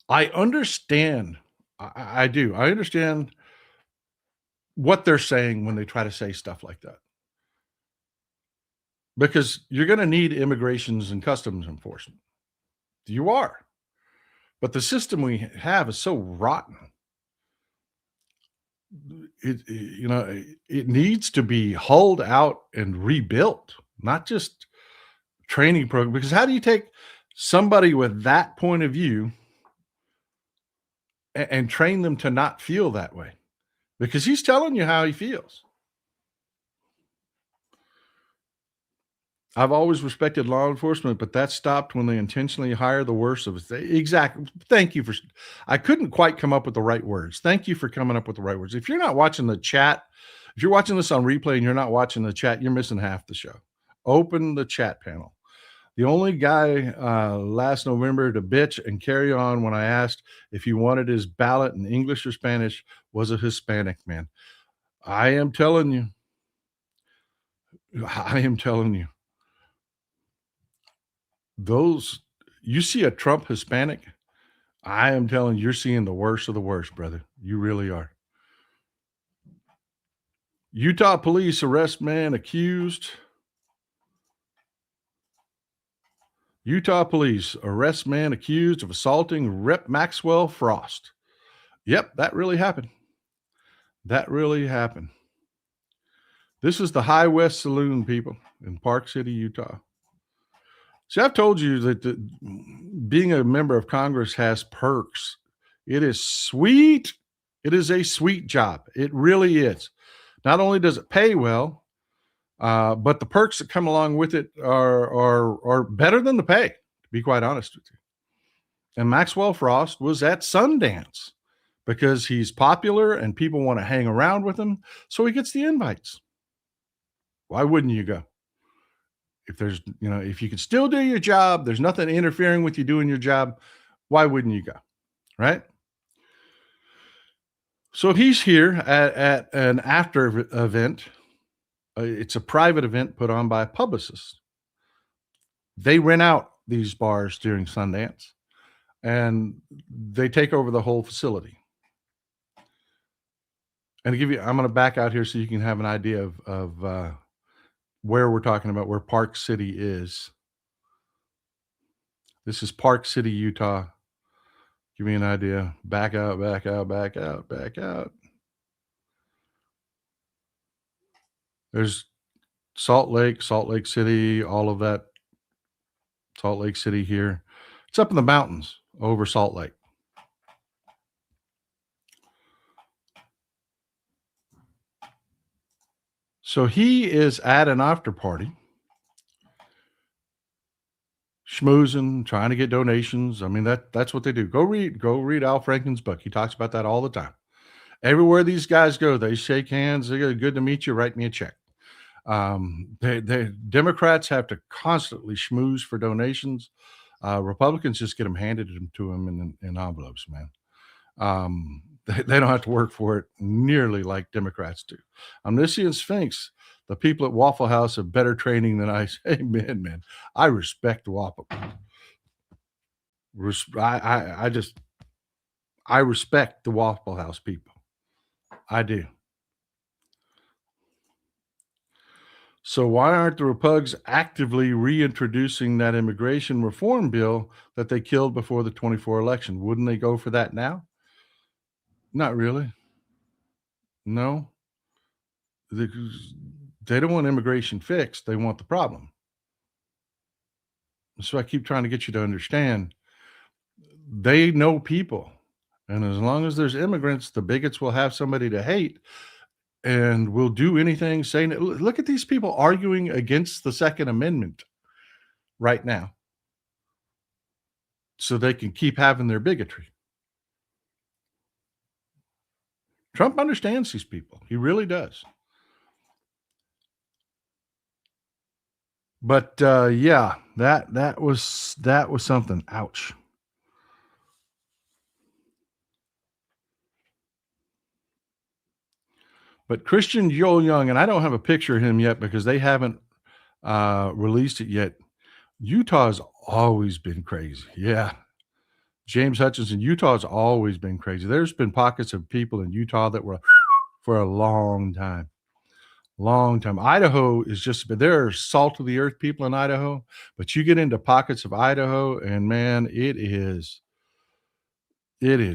I understand. I do. I understand what they're saying when they try to say stuff like that, because you're going to need immigrations and customs enforcement. You are. But the system we have is so rotten. It needs to be hulled out and rebuilt, not just training program. Because how do you take somebody with that point of view and train them to not feel that way? Because he's telling you how he feels. I've always respected law enforcement, but that stopped when they intentionally hire the worst of us. Exactly. Thank you I couldn't quite come up with the right words. Thank you for coming up with the right words. If you're not watching the chat, if you're watching this on replay and you're not watching the chat, you're missing half the show. Open the chat panel. The only guy last November to bitch and carry on when I asked if he wanted his ballot in English or Spanish was a Hispanic man. I am telling you. You see a Trump Hispanic, I am telling you, you're seeing the worst of the worst, brother. You really are. Utah police arrest man accused. Utah police arrest man accused of assaulting Rep. Maxwell Frost. Yep, that really happened. This is the High West Saloon, people, in Park City, Utah. See, I've told you that being a member of Congress has perks. It is sweet. It is a sweet job. It really is. Not only does it pay well, but the perks that come along with it are better than the pay, to be quite honest with you. And Maxwell Frost was at Sundance because he's popular and people want to hang around with him, so he gets the invites. Why wouldn't you go? If there's, if you can still do your job, there's nothing interfering with you doing your job, why wouldn't you go? Right? So he's here at an after event. It's a private event put on by a publicist. They rent out these bars during Sundance and they take over the whole facility. And to give you, I'm going to back out here so you can have an idea of where we're talking about, where Park City is. This is Park City, Utah. Give me an idea. Back out, back out, back out, back out. There's Salt Lake City, all of that. Salt Lake City here. It's up in the mountains over Salt Lake. So he is at an after party, schmoozing, trying to get donations. I mean, that's what they do. Go read Al Franken's book. He talks about that all the time. Everywhere these guys go, they shake hands. They go, good to meet you. Write me a check. Democrats have to constantly schmooze for donations. Republicans just get them handed to them in envelopes, man. They don't have to work for it nearly like Democrats do. Omniscient Sphinx, the people at Waffle House have better training than I say. Man, I respect Waffle. I respect the Waffle House people. I do. So why aren't the Repugs actively reintroducing that immigration reform bill that they killed before the 24 election? Wouldn't they go for that now? Not really. No. They don't want immigration fixed. They want the problem. So I keep trying to get you to understand. They know people. And as long as there's immigrants, the bigots will have somebody to hate and will do anything saying, look at these people arguing against the Second Amendment right now so they can keep having their bigotry. Trump understands these people. He really does. But yeah, that was something. Ouch. But Christian Joel Young, and I don't have a picture of him yet because they haven't released it yet. Utah's always been crazy. Yeah. James Hutchinson, Utah's always been crazy. There's been pockets of people in Utah that were for a long time. Long time. Idaho is just, but there are salt of the earth people in Idaho, but you get into pockets of Idaho and man, it is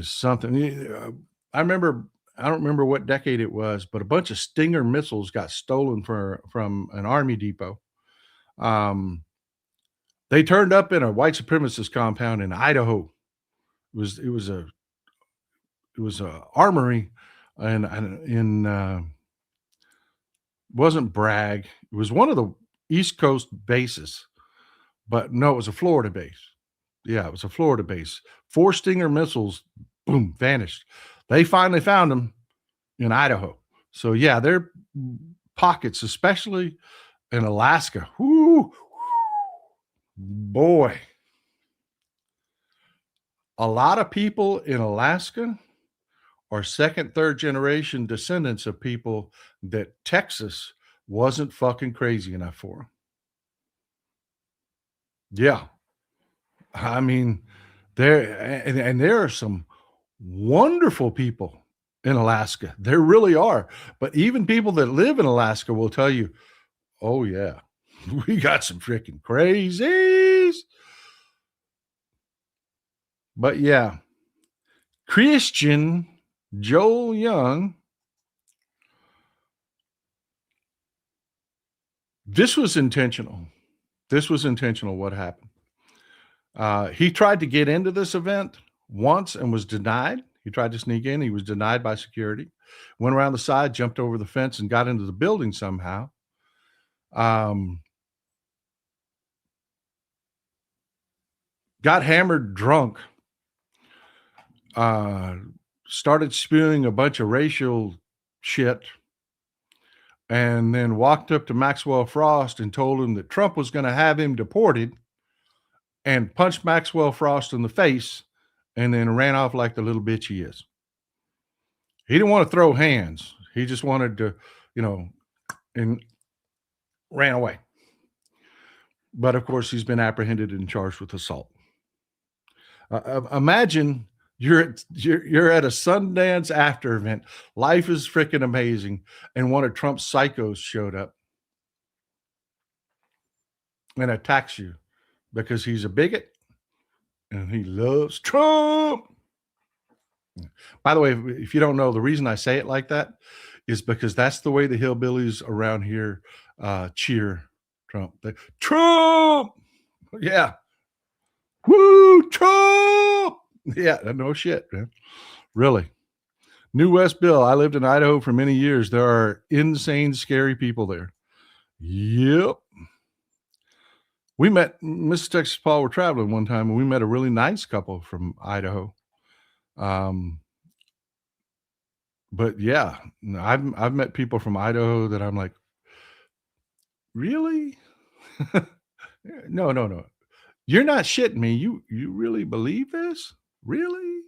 something. I don't remember what decade it was, but a bunch of Stinger missiles got stolen from an army depot. They turned up in a white supremacist compound in Idaho. It was a armory in wasn't Bragg. It was one of the East Coast bases, but no, it was a Florida base. Yeah, it was a Florida base. 4 Stinger missiles, boom, vanished. They finally found them in Idaho. So yeah, there are pockets, especially in Alaska. Whoo, boy. A lot of people in Alaska are second, third generation descendants of people that Texas wasn't fucking crazy enough for. Yeah. I mean, there are some wonderful people in Alaska. There really are. But even people that live in Alaska will tell you, oh yeah, we got some freaking crazies. But yeah, Christian Joel Young This was intentional. This was intentional, what happened. He tried to get into this event once and was denied. He tried to sneak in. He was denied by security. Went around the side, jumped over the fence, and got into the building somehow. Got hammered drunk. Started spewing a bunch of racial shit. And then walked up to Maxwell Frost and told him that Trump was going to have him deported, and punched Maxwell Frost in the face, and then ran off like the little bitch he is. He didn't want to throw hands. He just wanted to, and ran away. But of course, he's been apprehended and charged with assault. Imagine you're at a Sundance after event. Life is freaking amazing. And one of Trump's psychos showed up and attacks you because he's a bigot and he loves Trump. By the way, if you don't know, the reason I say it like that is because that's the way the hillbillies around here cheer Trump. Trump! Yeah. Woo, Trump! Yeah, no shit, man. Really. New West Bill. I lived in Idaho for many years. There are insane, scary people there. Yep. We met, Mrs. Texas Paul were traveling one time, and we met a really nice couple from Idaho. But yeah, I've met people from Idaho that I'm like, really? No. You're not shitting me. You really believe this? Really?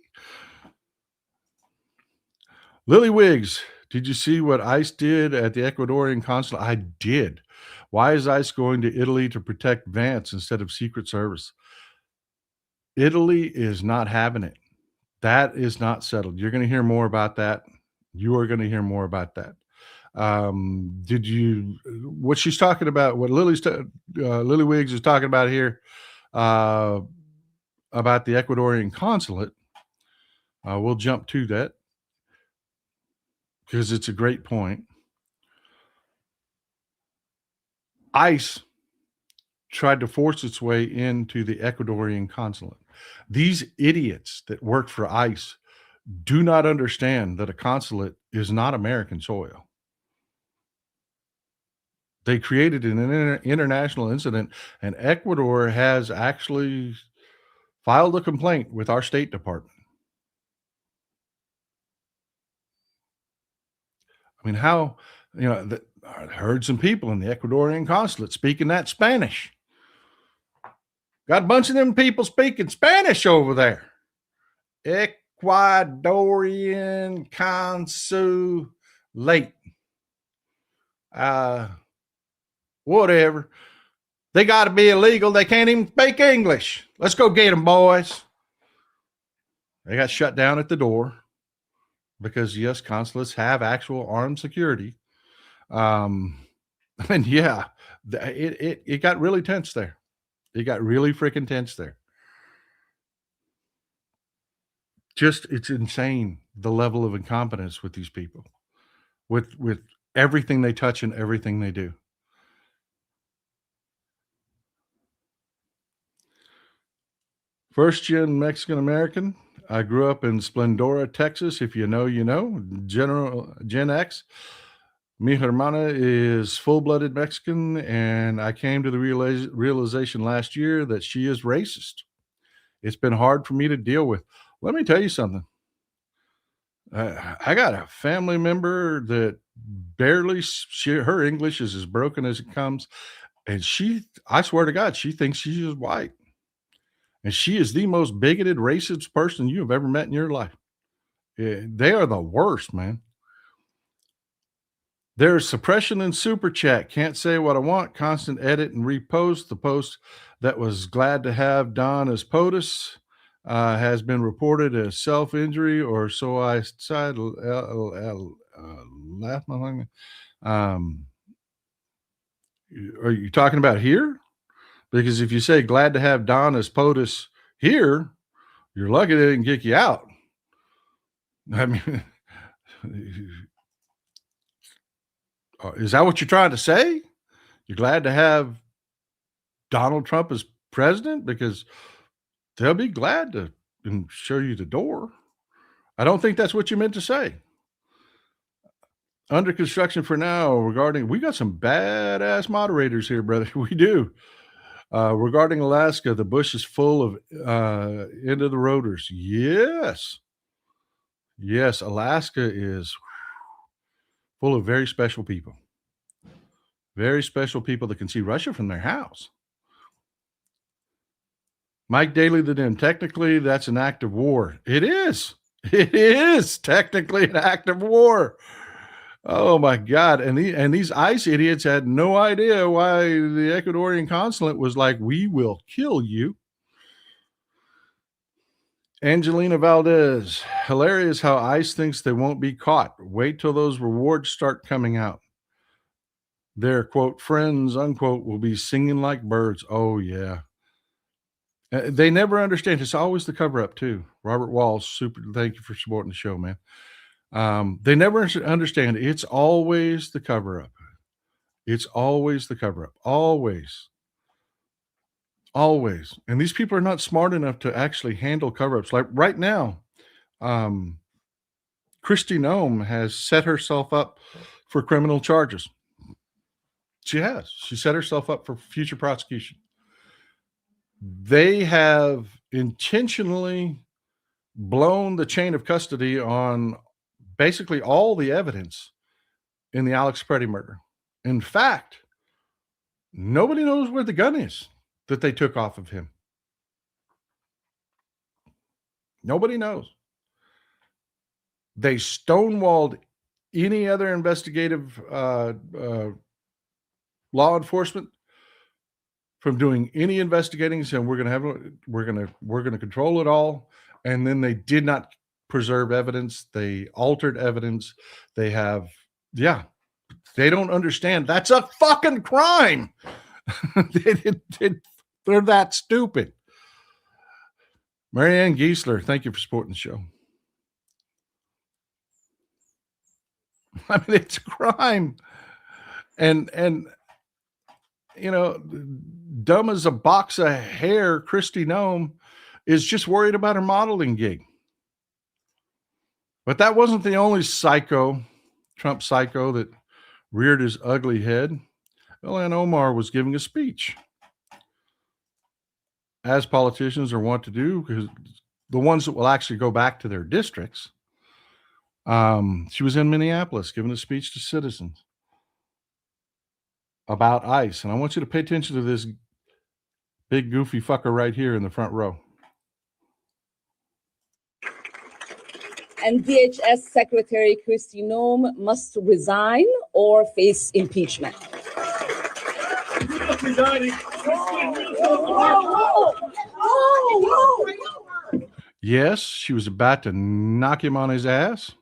Lily Wiggs, did you see what ICE did at the Ecuadorian consulate? I did. Why is ICE going to Italy to protect Vance instead of Secret Service? Italy is not having it. That is not settled. You're going to hear more about that. You are going to hear more about that. What she's talking about, what Lily Wiggs is talking about here, about the Ecuadorian consulate, we'll jump to that because it's a great point. ICE tried to force its way into the Ecuadorian consulate. These idiots that work for ICE do not understand that a consulate is not American soil. They created an international incident, and Ecuador has actually filed a complaint with our State Department. I mean, how, I heard some people in the Ecuadorian consulate speaking that Spanish. Got a bunch of them people speaking Spanish over there. Ecuadorian consulate. Whatever. They got to be illegal. They can't even speak English. Let's go get them, boys. They got shut down at the door because, yes, consulates have actual armed security. And yeah, it got really tense there. It got really freaking tense there. Just, it's insane, the level of incompetence with these people, with everything they touch and everything they do. First gen Mexican American. I grew up in Splendora, Texas. If you know, you know. Gen X. Mi hermana is full-blooded Mexican, and I came to the realization last year that she is racist. It's been hard for me to deal with. Let me tell you something. I got a family member that barely, her English is as broken as it comes, and I swear to God, she thinks she is white. And she is the most bigoted, racist person you have ever met in your life. They are the worst, man. There's suppression and super chat. Can't say what I want. Constant edit and repost. The post that was glad to have Don as POTUS has been reported as self-injury, or so I decided. Laugh my language. Are you talking about here? Because if you say glad to have Don as POTUS here, you're lucky they didn't kick you out. I mean, is that what you're trying to say? You're glad to have Donald Trump as president because they'll be glad to show you the door. I don't think that's what you meant to say. Under construction for now regarding, we got some badass moderators here, brother. We do. Regarding Alaska, the bush is full of end of the roaders. Yes. Yes, Alaska is full of very special people. Very special people that can see Russia from their house. Mike Daly, the Den, technically that's an act of war. It is. It is technically an act of war. Oh my God. And these ICE idiots had no idea why the Ecuadorian consulate was like, we will kill you. Angelina Valdez, hilarious how ICE thinks they won't be caught. Wait till those rewards start coming out. Their, quote, friends, unquote, will be singing like birds. Oh, yeah. They never understand. It's always the cover-up, too. Robert Walls, super. Thank you for supporting the show, man. They never understand. It's always the cover-up. It's always the cover-up. Always. Always. And these people are not smart enough to actually handle cover-ups. Like right now, Kristi Noem has set herself up for criminal charges. She has. She set herself up for future prosecution. They have intentionally blown the chain of custody on basically all the evidence in the Alex Preddy murder. In fact, nobody knows where the gun is that they took off of him. Nobody knows. They stonewalled any other investigative law enforcement from doing any investigating, saying we're going to control it all. And then they did not preserve evidence. They altered evidence. They have, they don't understand. That's a fucking crime. They're that stupid. Marianne Giesler, thank you for supporting the show. I mean, it's a crime. And you know, dumb as a box of hair, Kristi Noem is just worried about her modeling gig. But that wasn't the only Trump psycho that reared his ugly head. Ilhan Omar was giving a speech, as politicians are wont to do, because the ones that will actually go back to their districts. She was in Minneapolis giving a speech to citizens about ICE. And I want you to pay attention to this big goofy fucker right here in the front row. And DHS Secretary Kristi Noem must resign or face impeachment. Yes, she was about to knock him on his ass.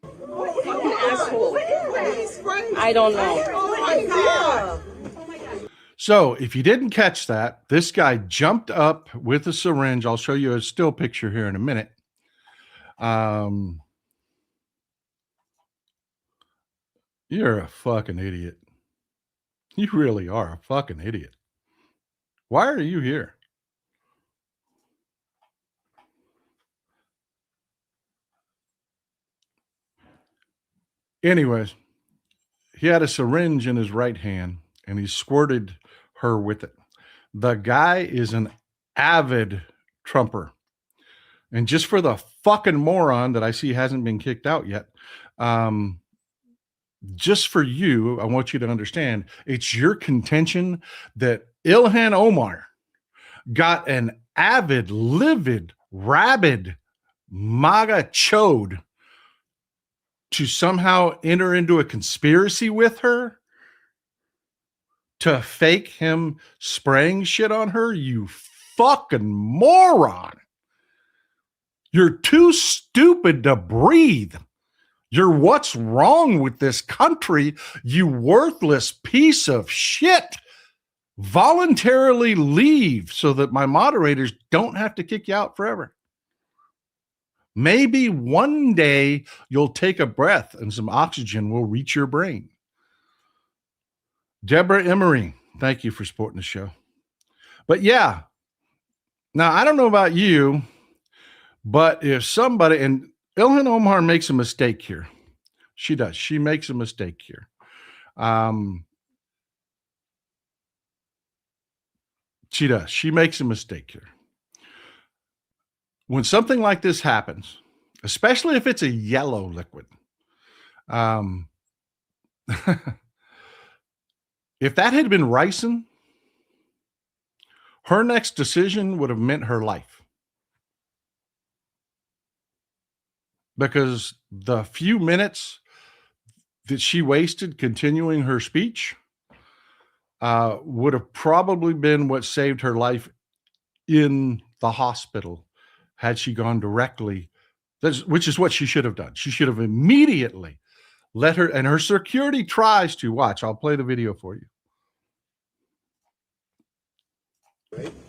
Asshole. I don't know. So if you didn't catch that, this guy jumped up with a syringe. I'll show you a still picture here in a minute. You're a fucking idiot. You really are a fucking idiot. Why are you here? Anyways, he had a syringe in his right hand and he squirted her with it. The guy is an avid Trumper. And just for the fucking moron that I see hasn't been kicked out yet, just for you, I want you to understand, it's your contention that Ilhan Omar got an avid, livid, rabid MAGA chode to somehow enter into a conspiracy with her to fake him spraying shit on her, you fucking moron. You're too stupid to breathe. You're what's wrong with this country, you worthless piece of shit. Voluntarily leave so that my moderators don't have to kick you out forever. Maybe one day you'll take a breath and some oxygen will reach your brain. Deborah Emery, thank you for supporting the show. But yeah, now I don't know about you, but if somebody, and Ilhan Omar makes a mistake here. She does. She makes a mistake here. She does. She makes a mistake here. When something like this happens, especially if it's a yellow liquid, if that had been ricin, her next decision would have meant her life. Because the few minutes that she wasted continuing her speech would have probably been what saved her life in the hospital had she gone directly, which is what she should have done. She should have immediately let her, and her security tries to watch. I'll play the video for you.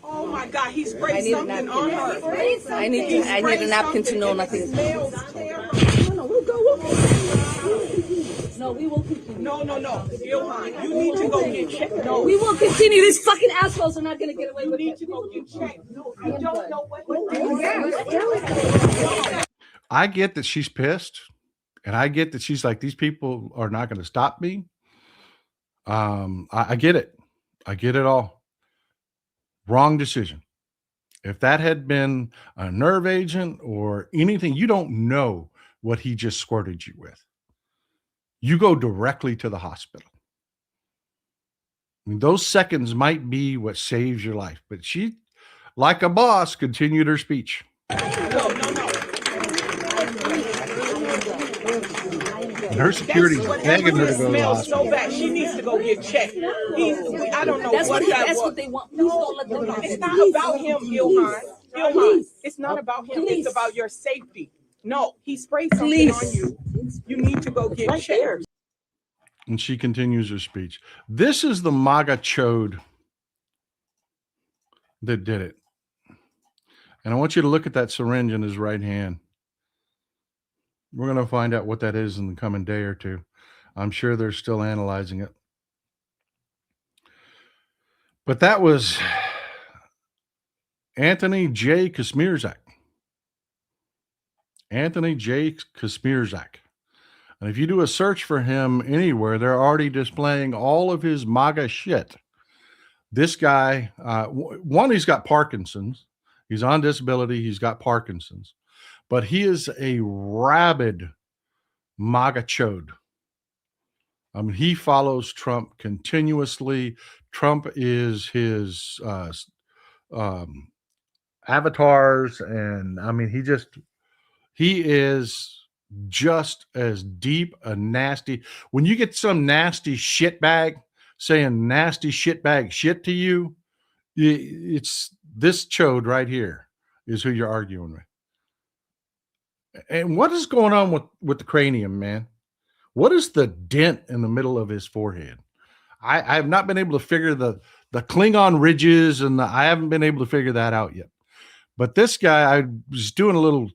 Oh my God, he sprayed something on her. I need a napkin to know nothing. No, we'll go. No, we will continue. No. Ilhan, you need to go get checked. No, We will continue. These fucking assholes are not going to get away you with need it. to go get checked. No, I don't know what. I get that she's pissed, and I get that she's like, these people are not going to stop me. I get it. I get it all. Wrong decision. If that had been a nerve agent or anything, you don't know what he just squirted you with. You go directly to the hospital. I mean, those seconds might be what saves your life. But she, like a boss, continued her speech. No. And her security's begging her to go to the Smells hospital. so bad. She needs to go get checked. I don't know That's what that that's was. what they want. Please don't let them know. It's not about him, Ilhan. Ilhan, it's not about him. It's about your safety. No, he sprayed something on you. You need to go get checked. And she continues her speech. This is the MAGA chode that did it. And I want you to look at that syringe in his right hand. We're going to find out what that is in the coming day or two. I'm sure they're still analyzing it. But that was Anthony J. Kazmierzak. Anthony J. Kazmierzak. And if you do a search for him anywhere, they're already displaying all of his MAGA shit. This guy, one, he's got Parkinson's. He's on disability. He's got Parkinson's. But he is a rabid MAGA chode. I mean, he follows Trump continuously. Trump is his avatars. And I mean, he is just as deep a nasty. When you get some nasty shitbag saying nasty shitbag shit to you, it's this chode right here is who you're arguing with. And what is going on with the cranium, man? What is the dent in the middle of his forehead? I have not been able to figure the Klingon ridges, and I haven't been able to figure that out yet. But this guy, I was doing a little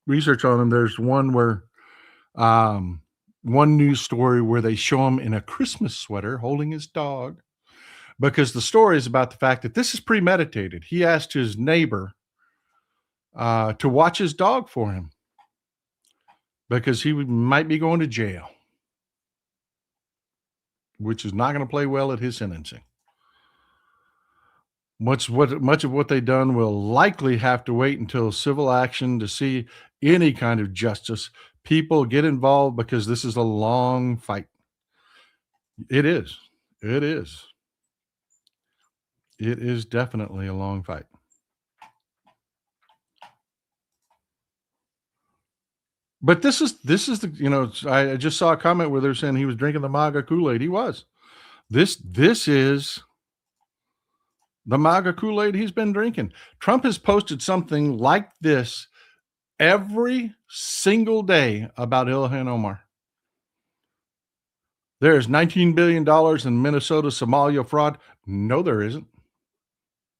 research on him. There's one where, one news story where they show him in a Christmas sweater holding his dog, because the story is about the fact that this is premeditated. He asked his neighbor to watch his dog for him because he might be going to jail, which is not going to play well at his sentencing. Much of what they've done will likely have to wait until civil action to see any kind of justice. People get involved because this is a long fight. It is. It is. It is definitely a long fight. But this is the, I just saw a comment where they're saying he was drinking the MAGA Kool-Aid. He was. This is the MAGA Kool-Aid he's been drinking. Trump has posted something like this every single day about Ilhan Omar. There's $19 billion in Minnesota Somalia fraud. No, there isn't.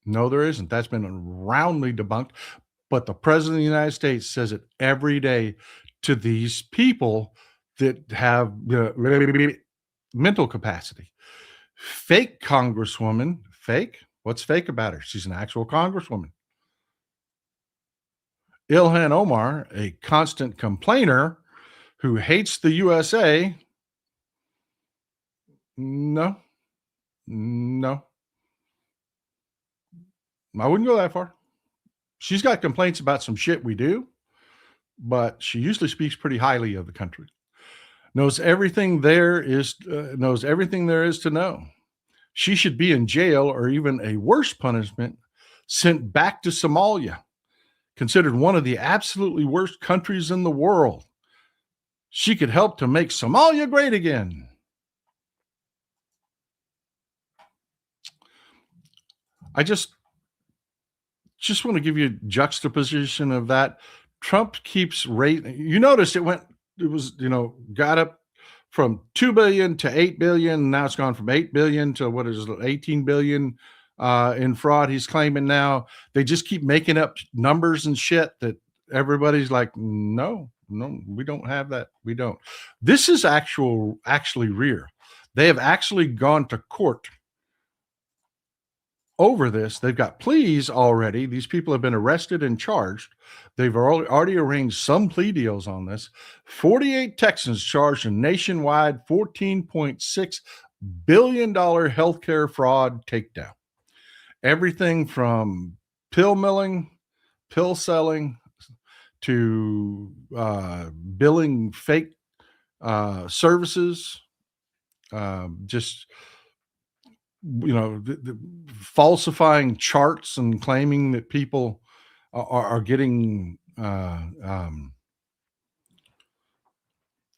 No, there isn't. That's been roundly debunked. But the president of the United States says it every day to these people that have mental capacity. Fake congresswoman, fake? What's fake about her? She's an actual congresswoman. Ilhan Omar, a constant complainer who hates the USA. No, no. I wouldn't go that far. She's got complaints about some shit we do, but she usually speaks pretty highly of the country. Knows everything there is to know. She should be in jail, or even a worse punishment, sent back to Somalia, considered one of the absolutely worst countries in the world. She could help to make Somalia great again. I just want to give you a juxtaposition of that. Trump keeps raising. You notice got up from 2 billion to 8 billion. Now it's gone from 8 billion to what is it, 18 billion in fraud. He's claiming now. They just keep making up numbers and shit that everybody's like, no, we don't have that. We don't. This is actually real. They have actually gone to court over this. They've got pleas already. These people have been arrested and charged. They've already arranged some plea deals on this. 48 Texans charged in nationwide $14.6 billion healthcare fraud takedown. Everything from pill milling, pill selling, to billing fake services, falsifying charts and claiming that people are getting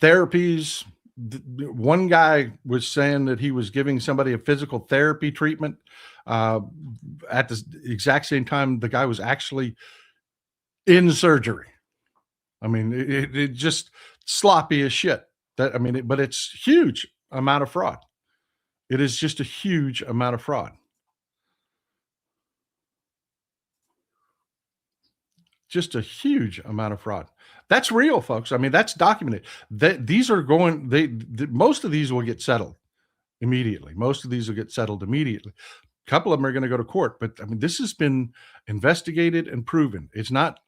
therapies. One guy was saying that he was giving somebody a physical therapy treatment at the exact same time the guy was actually in surgery. I mean, it just sloppy as shit. But it's huge amount of fraud. It is just a huge amount of fraud. Just a huge amount of fraud. That's real, folks. I mean, that's documented. Most of these will get settled immediately. A couple of them are going to go to court, but I mean, this has been investigated and proven. It's not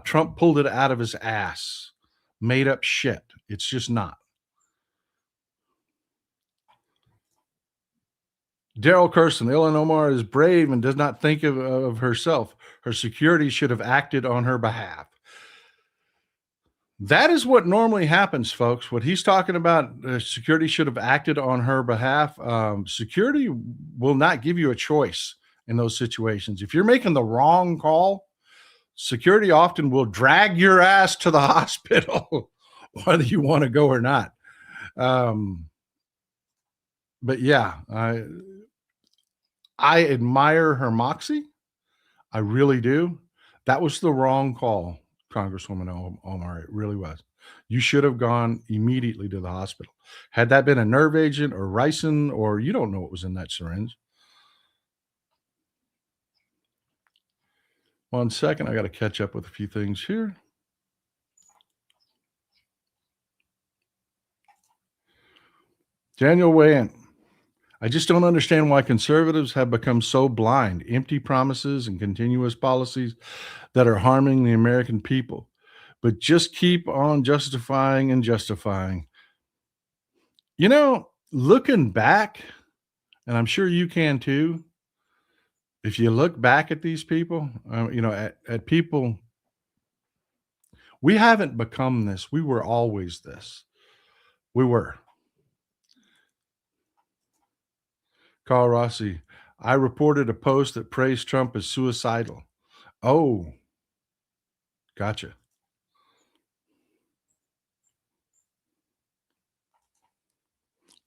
Trump pulled it out of his ass, made up shit. It's just not. Daryl Kirsten, Ilhan Omar is brave and does not think of herself. Her security should have acted on her behalf. That is what normally happens, folks. What he's talking about, security should have acted on her behalf. Security will not give you a choice in those situations. If you're making the wrong call, security often will drag your ass to the hospital, whether you want to go or not. But yeah, I admire her moxie. I really do. That was the wrong call, Congresswoman Omar. It really was. You should have gone immediately to the hospital. Had that been a nerve agent or ricin, or you don't know what was in that syringe. 1 second. I got to catch up with a few things here. Daniel Wayne. I just don't understand why conservatives have become so blind. Empty promises and continuous policies that are harming the American people, but just keep on justifying and justifying. Looking back, and I'm sure you can too, if you look back at these people, at people, we haven't become this. We were always this. We were. Carl Rossi, I reported a post that praised Trump as suicidal. Oh, gotcha.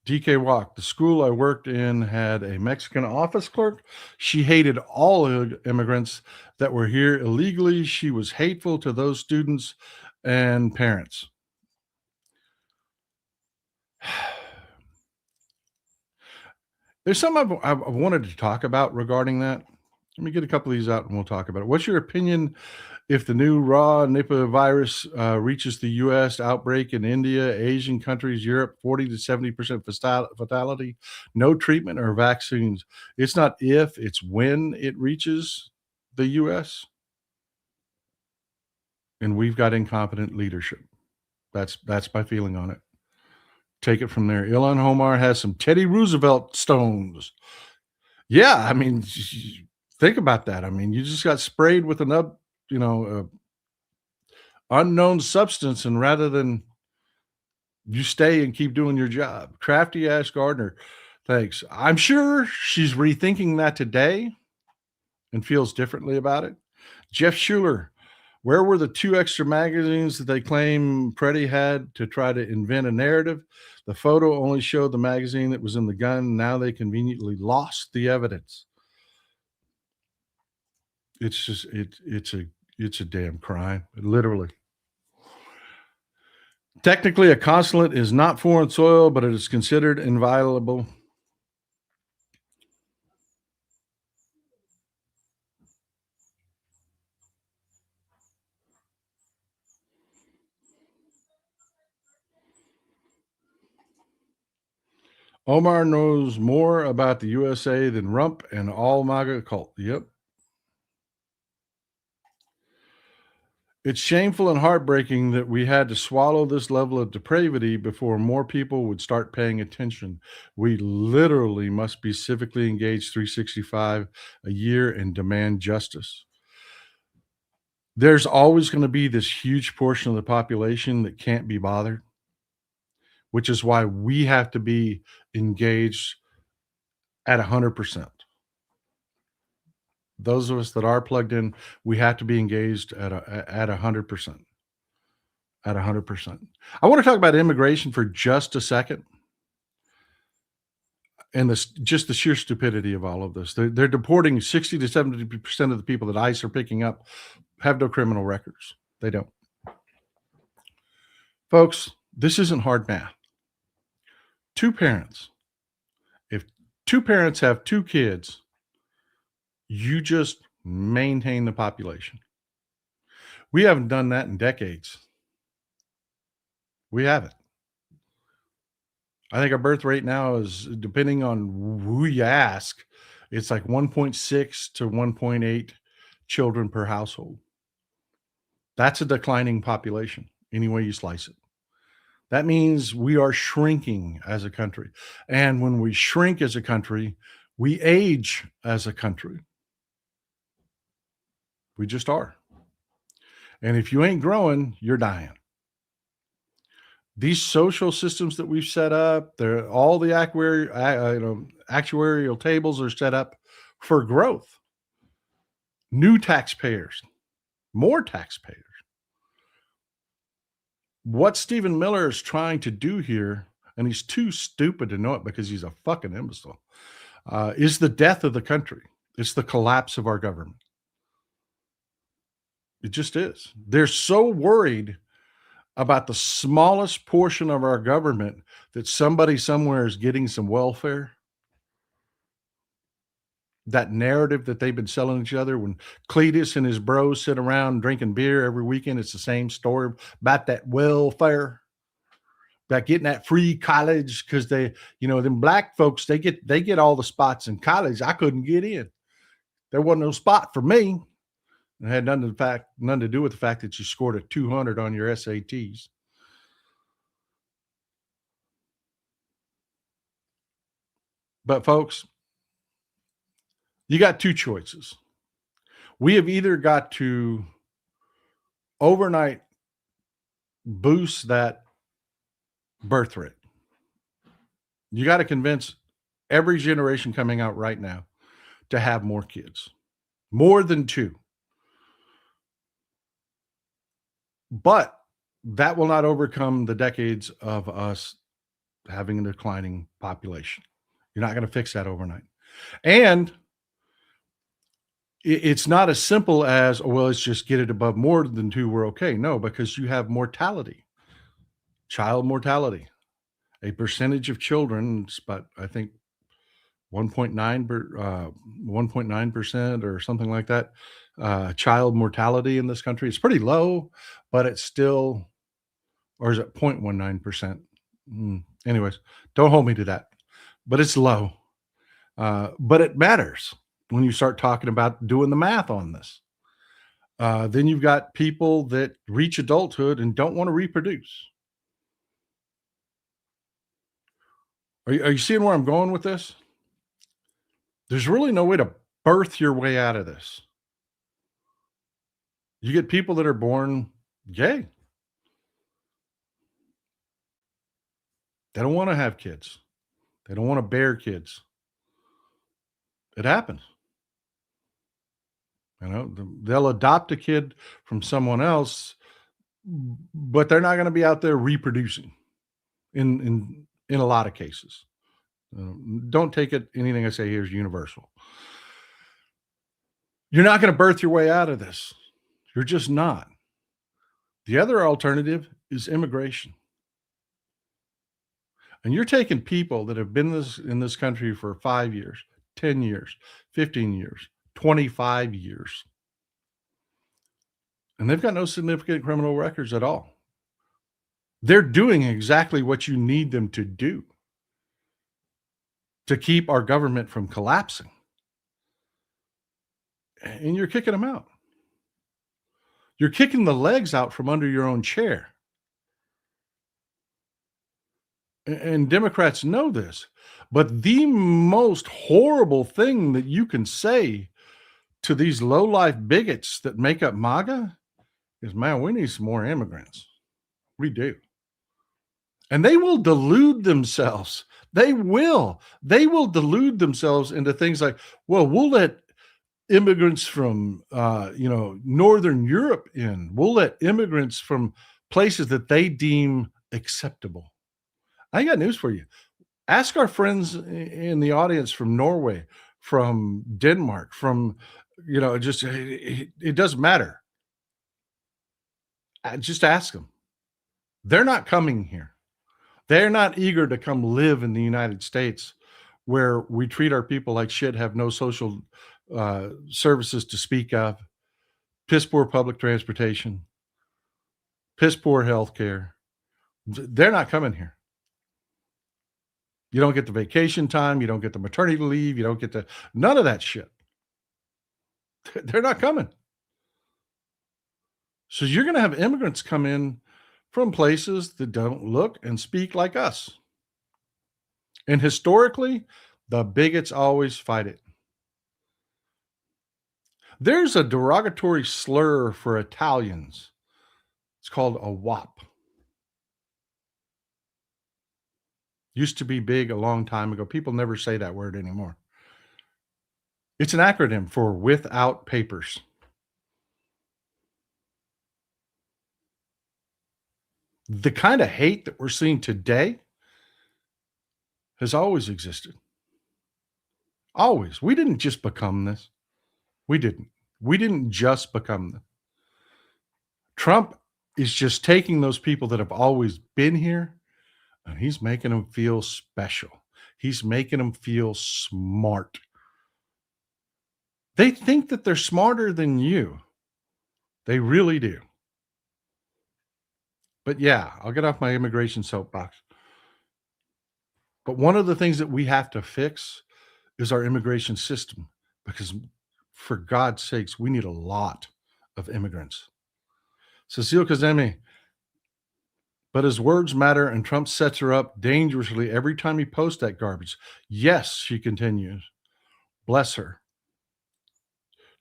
DK Walk, the school I worked in had a Mexican office clerk. She hated all immigrants that were here illegally. She was hateful to those students and parents. There's something I wanted to talk about regarding that. Let me get a couple of these out and we'll talk about it. What's your opinion If the new raw Nipah virus reaches the U.S., outbreak in India, Asian countries, Europe, 40 to 70% fatality, no treatment or vaccines. It's not if, it's when it reaches the U.S. And we've got incompetent leadership. That's my feeling on it. Take it from there. Ilhan Omar has some Teddy Roosevelt stones. Yeah, I mean, think about that. I mean, you just got sprayed with an unknown substance, and rather than you stay and keep doing your job. Crafty Ash Gardner, thanks. I'm sure she's rethinking that today and feels differently about it. Jeff Schuler, where were the 2 extra magazines that they claim Preddy had to try to invent a narrative? The photo only showed the magazine that was in the gun. Now they conveniently lost the evidence. It's just it's a damn crime, literally. Technically, a consulate is not foreign soil, but it is considered inviolable. Omar knows more about the USA than Rump and all MAGA cult. Yep. It's shameful and heartbreaking that we had to swallow this level of depravity before more people would start paying attention. We literally must be civically engaged 365 a year and demand justice. There's always going to be this huge portion of the population that can't be bothered, which is why we have to be engaged at 100%. Those of us that are plugged in, we have to be engaged at 100%. At 100%. I want to talk about immigration for just a second, and just the sheer stupidity of all of this. They're deporting 60 to 70% of the people that ICE are picking up have no criminal records. They don't. Folks, this isn't hard math. 2 parents. If 2 parents have 2 kids, you just maintain the population. We haven't done that in decades. We haven't. I think our birth rate now is, depending on who you ask, it's like 1.6 to 1.8 children per household. That's a declining population, any way you slice it. That means we are shrinking as a country. And when we shrink as a country, we age as a country. We just are. And if you ain't growing, you're dying. These social systems that we've set up, all the actuarial tables are set up for growth. New taxpayers, more taxpayers. What Stephen Miller is trying to do here, and he's too stupid to know it because he's a fucking imbecile, is the death of the country. It's the collapse of our government. It just is. They're so worried about the smallest portion of our government that somebody somewhere is getting some welfare. That narrative that they've been selling each other, when Cletus and his bros sit around drinking beer every weekend, it's the same story about that welfare, about getting that free college, because them black folks, they get all the spots in college. I couldn't get in. There wasn't no spot for me. It had nothing to do with the fact that you scored a 200 on your SATs. But folks, you got 2 choices. We have either got to overnight boost that birth rate. You got to convince every generation coming out right now to have more kids, more than 2. But that will not overcome the decades of us having a declining population. You're not going to fix that overnight. And it's not as simple as, let's just get it above more than 2. We're okay. No, because you have mortality, child mortality. A percentage of children, but I think 1.9% or something like that, child mortality in this country. It's pretty low, but it's still, or is it 0.19%? Anyways, don't hold me to that, but it's low. But it matters when you start talking about doing the math on this. Then you've got people that reach adulthood and don't want to reproduce. Are you seeing where I'm going with this? There's really no way to birth your way out of this. You get people that are born gay. They don't want to have kids. They don't want to bear kids. It happens. You know, they'll adopt a kid from someone else, but they're not going to be out there reproducing in a lot of cases. Don't take it, anything I say here is universal. You're not going to birth your way out of this. You're just not. The other alternative is immigration. And you're taking people that have been in this country for 5 years, 10 years, 15 years, 25 years. And they've got no significant criminal records at all. They're doing exactly what you need them to do to keep our government from collapsing. And you're kicking them out. You're kicking the legs out from under your own chair. And Democrats know this. But the most horrible thing that you can say to these low-life bigots that make up MAGA is, man, we need some more immigrants. We do. And they will delude themselves. They will delude themselves into things like, well, we'll let immigrants from, Northern Europe in. We'll let immigrants from places that they deem acceptable. I got news for you. Ask our friends in the audience from Norway, from Denmark, from, it doesn't matter. Just ask them. They're not coming here. They're not eager to come live in the United States where we treat our people like shit, have no social services to speak of, piss poor public transportation, piss poor health care. They're not coming here. You don't get the vacation time. You don't get the maternity leave. You don't get none of that shit. They're not coming. So you're going to have immigrants come in from places that don't look and speak like us. And historically, the bigots always fight it. There's a derogatory slur for Italians. It's called a WAP. Used to be big a long time ago. People never say that word anymore. It's an acronym for without papers. The kind of hate that we're seeing today has always existed. Always. We didn't just become this. We didn't just become this. Trump is just taking those people that have always been here and he's making them feel special. He's making them feel smart. They think that they're smarter than you. They really do. But yeah, I'll get off my immigration soapbox. But one of the things that we have to fix is our immigration system, because for God's sakes, we need a lot of immigrants. Cecile Kazemi, but his words matter, and Trump sets her up dangerously every time he posts that garbage. Yes, she continues. Bless her.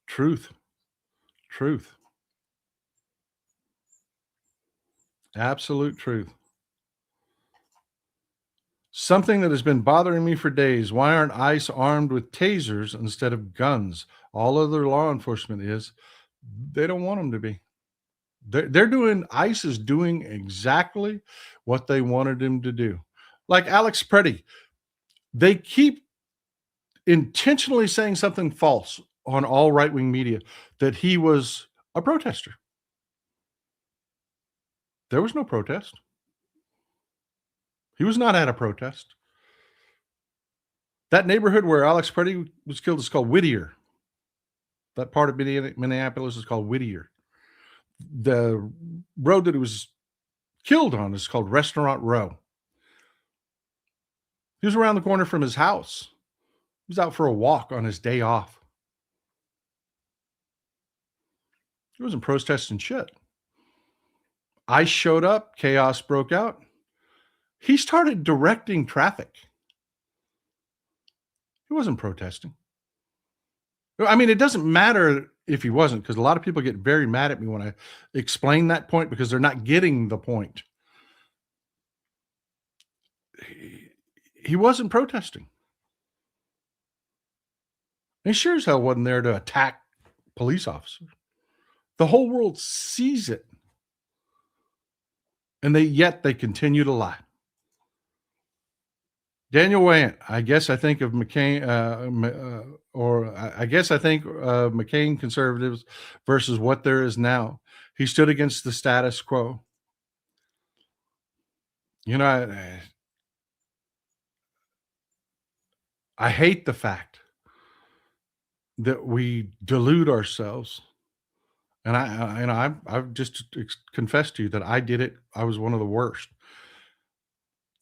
Truth. Absolute truth. Something that has been bothering me for days. Why aren't ICE armed with tasers instead of guns? All other law enforcement is. They don't want them to be. ICE is doing exactly what they wanted him to do. Like Alex Preddy, they keep intentionally saying something false on all right-wing media, that he was a protester. There was no protest. He was not at a protest. That neighborhood where Alex Preddy was killed is called Whittier. That part of Minneapolis is called Whittier. The road that he was killed on is called Restaurant Row. He was around the corner from his house. He was out for a walk on his day off. He wasn't protesting shit. ICE showed up. Chaos broke out. He started directing traffic. He wasn't protesting. I mean, it doesn't matter if he wasn't, because a lot of people get very mad at me when I explain that point because they're not getting the point. He wasn't protesting. He sure as hell wasn't there to attack police officers. The whole world sees it. And yet they continue to lie. Daniel Wayant, I guess I think of McCain, McCain conservatives versus what there is now. He stood against the status quo. You know, I hate the fact that we delude ourselves. And I've just confessed to you that I did it. I was one of the worst.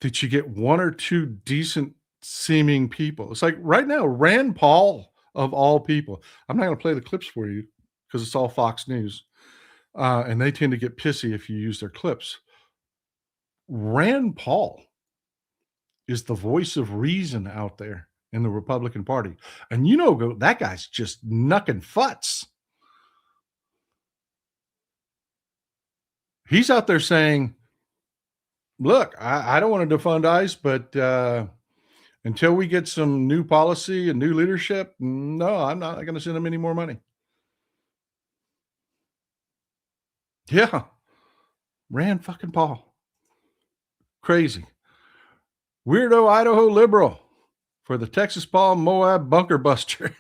That you get one or two decent seeming people. It's like right now, Rand Paul of all people. I'm not going to play the clips for you because it's all Fox News. And they tend to get pissy if you use their clips. Rand Paul is the voice of reason out there in the Republican Party. And you know, that guy's just knucking futs. He's out there saying, look, I don't want to defund ICE, but until we get some new policy and new leadership, no, I'm not going to send them any more money. Yeah. Rand fucking Paul. Crazy. Weirdo Idaho liberal for the Texas Paul Moab bunker buster.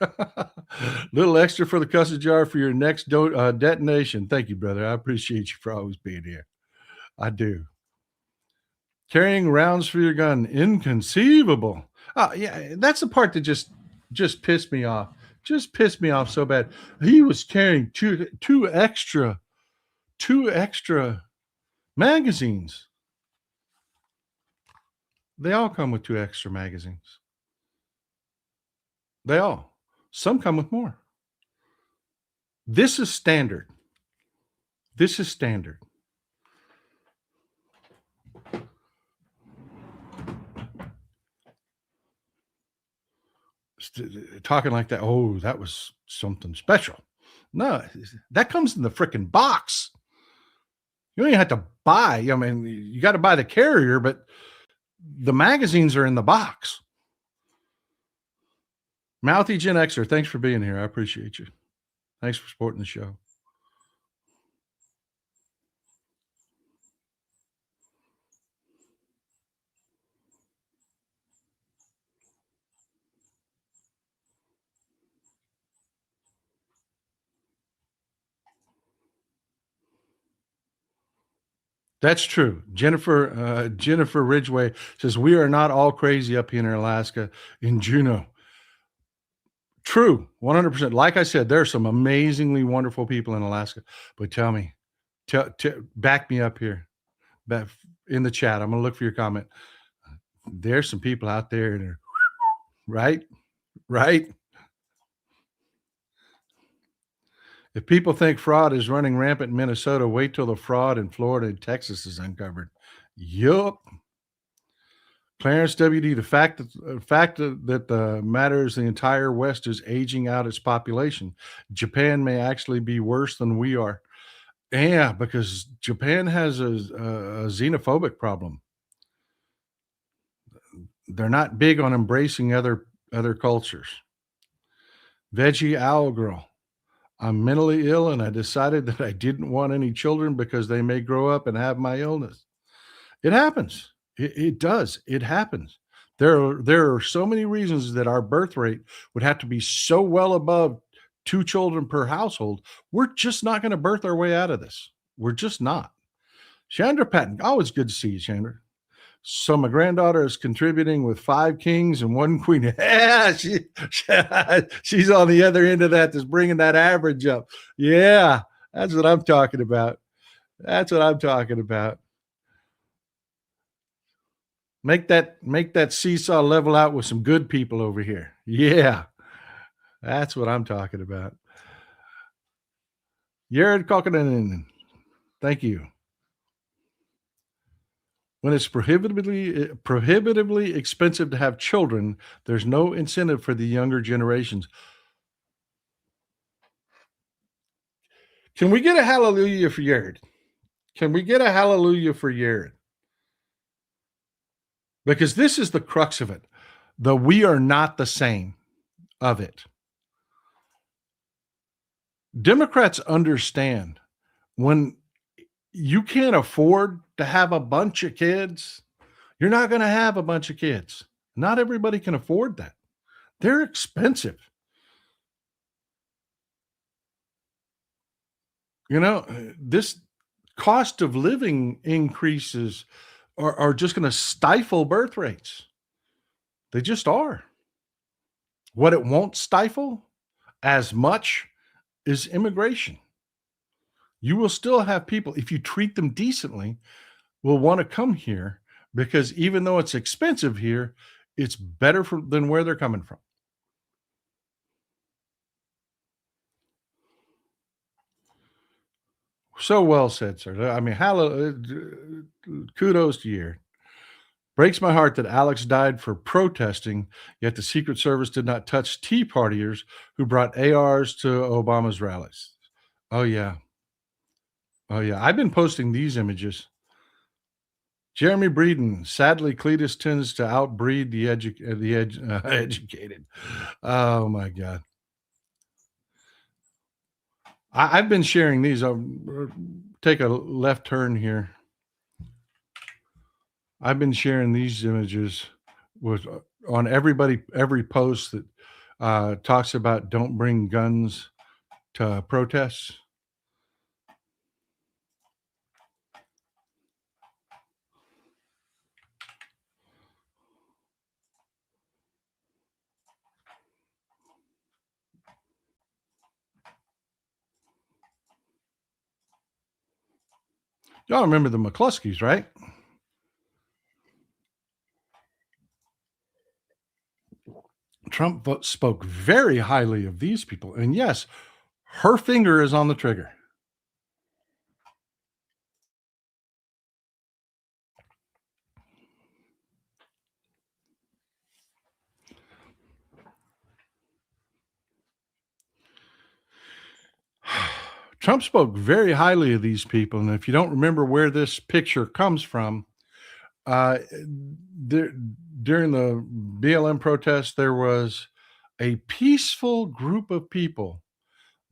Little extra for the custard jar for your next detonation. Thank you, brother. I appreciate you for always being here. I do. Carrying rounds for your gun. Inconceivable. Oh, yeah, that's the part that just pissed me off. Just pissed me off so bad. He was carrying two extra magazines. They all come with 2 extra magazines. They all. Some come with more. This is standard. This is standard. Talking like that, oh, that was something special. No, that comes in the freaking box. You don't even have to buy. I mean, you got to buy the carrier, but the magazines are in the box. Mouthy Gen Xer, thanks for being here. I appreciate you. Thanks for supporting the show. That's true. Jennifer Ridgway says, we are not all crazy up here in Alaska in Juneau. True, 100%. Like I said, there are some amazingly wonderful people in Alaska. But tell me, back me up here. Back in the chat. I'm going to look for your comment. There's some people out there that are, right? If people think fraud is running rampant in Minnesota, wait till the fraud in Florida and Texas is uncovered. Yup. Clarence WD, the fact that the matter is the entire West is aging out its population. Japan may actually be worse than we are. Yeah, because Japan has a xenophobic problem. They're not big on embracing other cultures. Veggie Owl Girl. I'm mentally ill and I decided that I didn't want any children because they may grow up and have my illness. It happens. It does. It happens. There are so many reasons that our birth rate would have to be so well above 2 children per household. We're just not going to birth our way out of this. We're just not. Chandra Patton, always good to see you, Chandra. So my granddaughter is contributing with 5 kings and 1 queen. Yeah, she's on the other end of that, that's bringing that average up. Yeah, that's what I'm talking about. That's what I'm talking about. Make that seesaw level out with some good people over here. Yeah, that's what I'm talking about. Jared Kokkonen, thank you. When it's prohibitively expensive to have children, there's no incentive for the younger generations. Can we get a hallelujah for Jared? Can we get a hallelujah for Jared? Because this is the crux of it. The we are not the same of it. Democrats understand when you can't afford to have a bunch of kids, you're not going to have a bunch of kids. Not everybody can afford that. They're expensive. You know, this cost of living increases are just going to stifle birth rates. They just are. What it won't stifle as much is immigration. You will still have people, if you treat them decently, will want to come here because even though it's expensive here, it's better than where they're coming from. So well said, sir. I mean, kudos to you. Breaks my heart that Alex died for protesting, yet the Secret Service did not touch Tea Partiers who brought ARs to Obama's rallies. Oh, yeah. Oh, yeah. I've been posting these images. Jeremy Breeden, sadly, Cletus tends to outbreed the educated. Oh, my God. I've been sharing these. I'll take a left turn here. I've been sharing these images with on every post that talks about don't bring guns to protests. Y'all remember the McCluskeys, right? Trump spoke very highly of these people. And yes, her finger is on the trigger. Trump spoke very highly of these people. And if you don't remember where this picture comes from, during the BLM protest, there was a peaceful group of people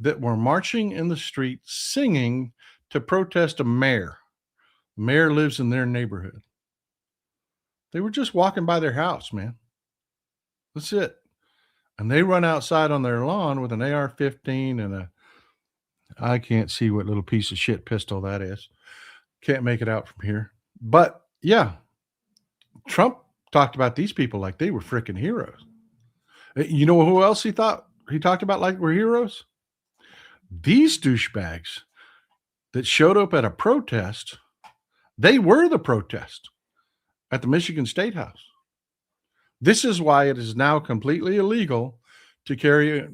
that were marching in the street singing to protest a mayor. The mayor lives in their neighborhood. They were just walking by their house, man. That's it. And they run outside on their lawn with an AR-15 and I can't see what little piece of shit pistol that is. Can't make it out from here. But yeah, Trump talked about these people like they were freaking heroes. You know who else he talked about like were heroes? These douchebags that showed up at a protest. They were the protest at the Michigan State House. This is why it is now completely illegal to carry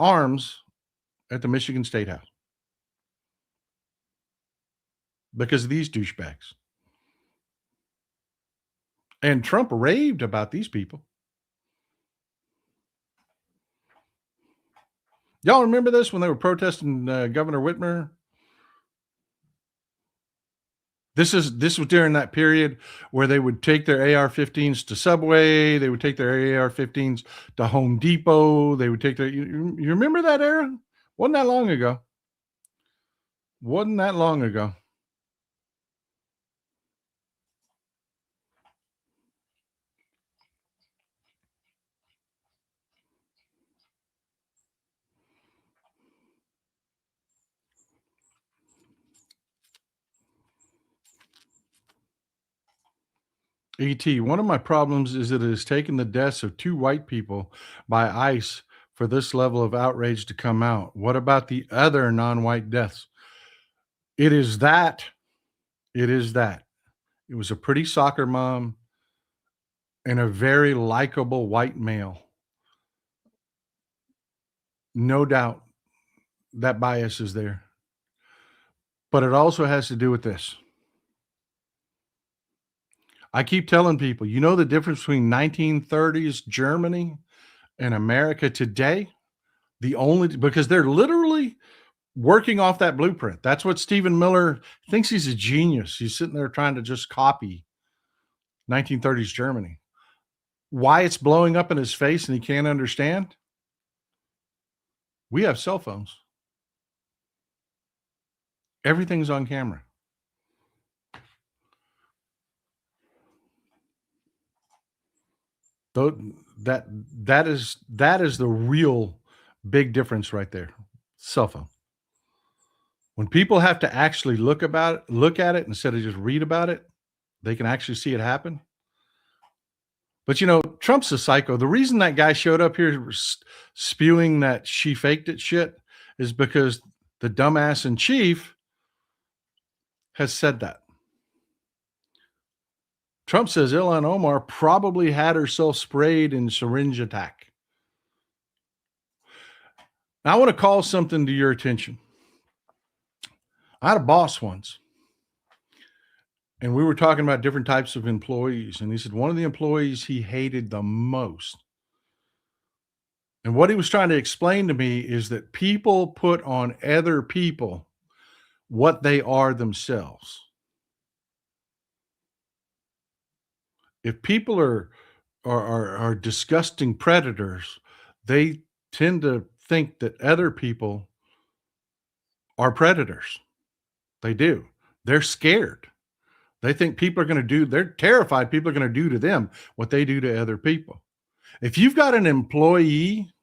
arms at the Michigan State House. Because of these douchebags. And Trump raved about these people. Y'all remember this when they were protesting Governor Whitmer? This was during that period where they would take their AR-15s to Subway. They would take their AR-15s to Home Depot. They would take their. You remember that era? Wasn't that long ago? Wasn't that long ago? ET, one of my problems is that it has taken the deaths of 2 white people by ICE for this level of outrage to come out. What about the other non-white deaths? It is that. It is that. It was a pretty soccer mom and a very likable white male. No doubt that bias is there. But it also has to do with this. I keep telling people, you know the difference between 1930s Germany and America today? Because they're literally working off that blueprint. That's what Stephen Miller thinks. He's a genius. He's sitting there trying to just copy 1930s Germany. Why it's blowing up in his face and he can't understand? We have cell phones. Everything's on camera. That is the real big difference right there. Cell phone. When people have to actually look at it instead of just read about it, they can actually see it happen. But you know, Trump's a psycho. The reason that guy showed up here spewing that she faked it shit is because the dumbass in chief has said that. Trump says Ilhan Omar probably had herself sprayed in syringe attack. Now, I want to call something to your attention. I had a boss once, and we were talking about different types of employees. And he said one of the employees he hated the most. And what he was trying to explain to me is that people put on other people what they are themselves. If people are disgusting predators, they tend to think that other people are predators. They do. They're scared. They think they're terrified people are going to do to them what they do to other people. If you've got an employee,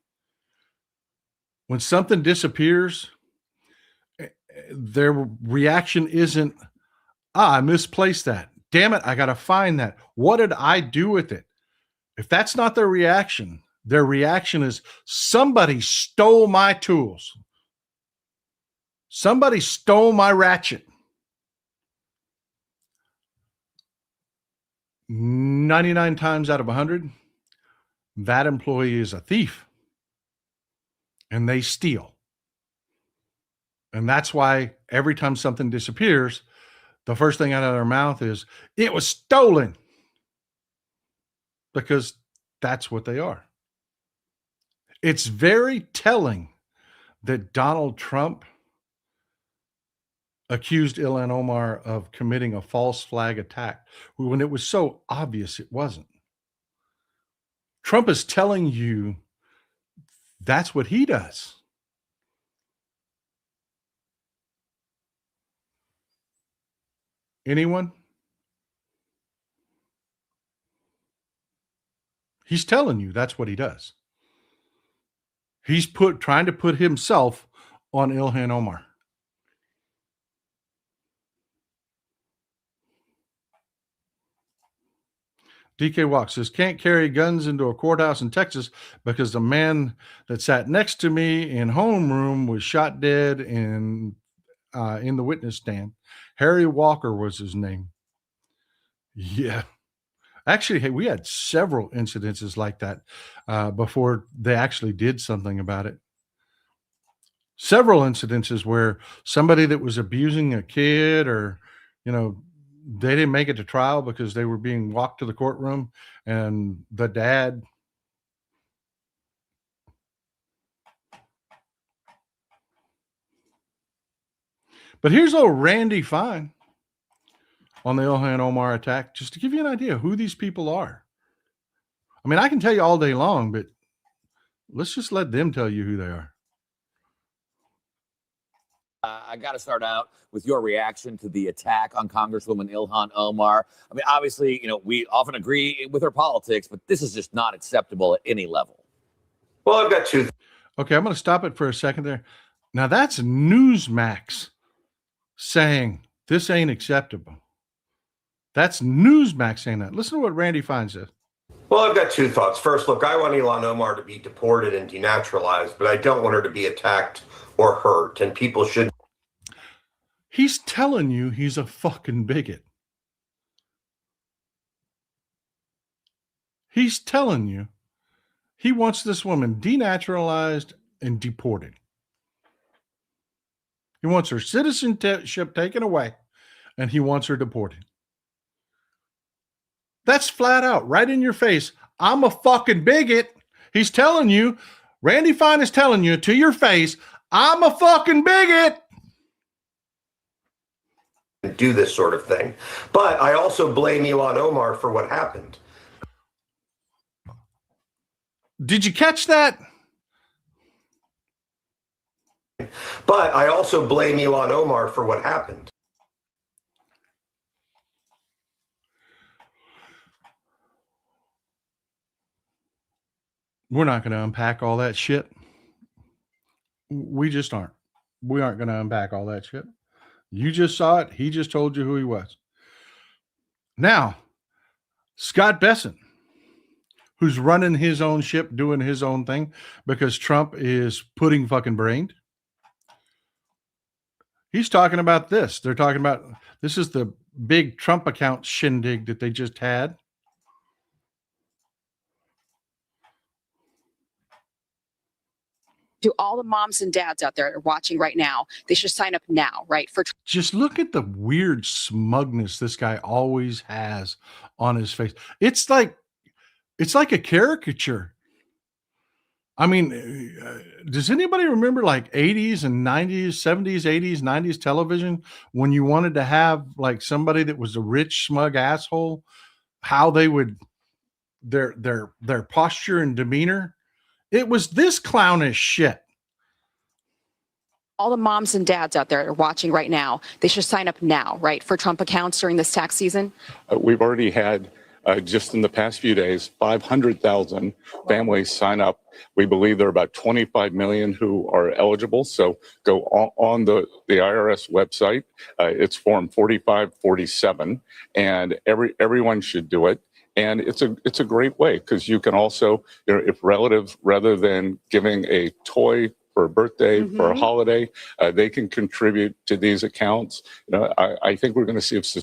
when something disappears, their reaction isn't, I misplaced that. Damn it, I got to find that. What did I do with it? If that's not their reaction is somebody stole my tools. Somebody stole my ratchet. 99 times out of 100, that employee is a thief. And they steal. And that's why every time something disappears, the first thing out of their mouth is, it was stolen. Because that's what they are. It's very telling that Donald Trump accused Ilhan Omar of committing a false flag attack when it was so obvious it wasn't. Trump is telling you that's what he does. Anyone? He's telling you that's what he does. He's trying to put himself on Ilhan Omar. DK Walk says, can't carry guns into a courthouse in Texas because the man that sat next to me in homeroom was shot dead in the witness stand. Harry Walker was his name. Yeah. Actually, hey, we had several incidences like that before they actually did something about it. Several incidences where somebody that was abusing a kid or, they didn't make it to trial because they were being walked to the courtroom and the dad. But here's old Randy Fine on the Ilhan Omar attack, just to give you an idea of who these people are. I mean, I can tell you all day long, but let's just let them tell you who they are. I got to start out with your reaction to the attack on Congresswoman Ilhan Omar. I mean, obviously, we often agree with her politics, but this is just not acceptable at any level. Well, I've got two. Okay, I'm going to stop it for a second there. Now, that's Newsmax saying this ain't acceptable. That's Newsmax saying that. Listen to what Randy Fine says. Well, I've got two thoughts. First, look, I want Ilhan Omar to be deported and denaturalized, but I don't want her to be attacked or hurt. And people should. He's telling you he's a fucking bigot. He's telling you he wants this woman denaturalized and deported. He wants her citizenship taken away, and he wants her deported. That's flat out, right in your face. I'm a fucking bigot. He's telling you, Randy Fine is telling you to your face, I'm a fucking bigot. Do this sort of thing. But I also blame Ilhan Omar for what happened. Did you catch that? But I also blame Ilhan Omar for what happened. We're not going to unpack all that shit. We just aren't. We aren't going to unpack all that shit. You just saw it. He just told you who he was. Now, Scott Bessent, who's running his own ship, doing his own thing because Trump is putting fucking brain. He's talking about this. They're talking about, this is the big Trump account shindig that they just had. To all the moms and dads out there that are watching right now, they should sign up now, right? For just look at the weird smugness this guy always has on his face. It's like a caricature. I mean, does anybody remember like 80s and 90s, 70s, 80s, 90s television when you wanted to have like somebody that was a rich, smug asshole, how they would their posture and demeanor? It was this clownish shit. all the moms and dads out there that are watching right now, they should sign up now, right? For Trump accounts during this tax season. We've already had just in the past few days, 500,000 families sign up. We believe there are about 25 million who are eligible. So go on the IRS website. It's form 4547, and everyone should do it. And it's a great way because you can also, if relatives, rather than giving a toy for a birthday, for a holiday, they can contribute to these accounts. I think we're going to see if.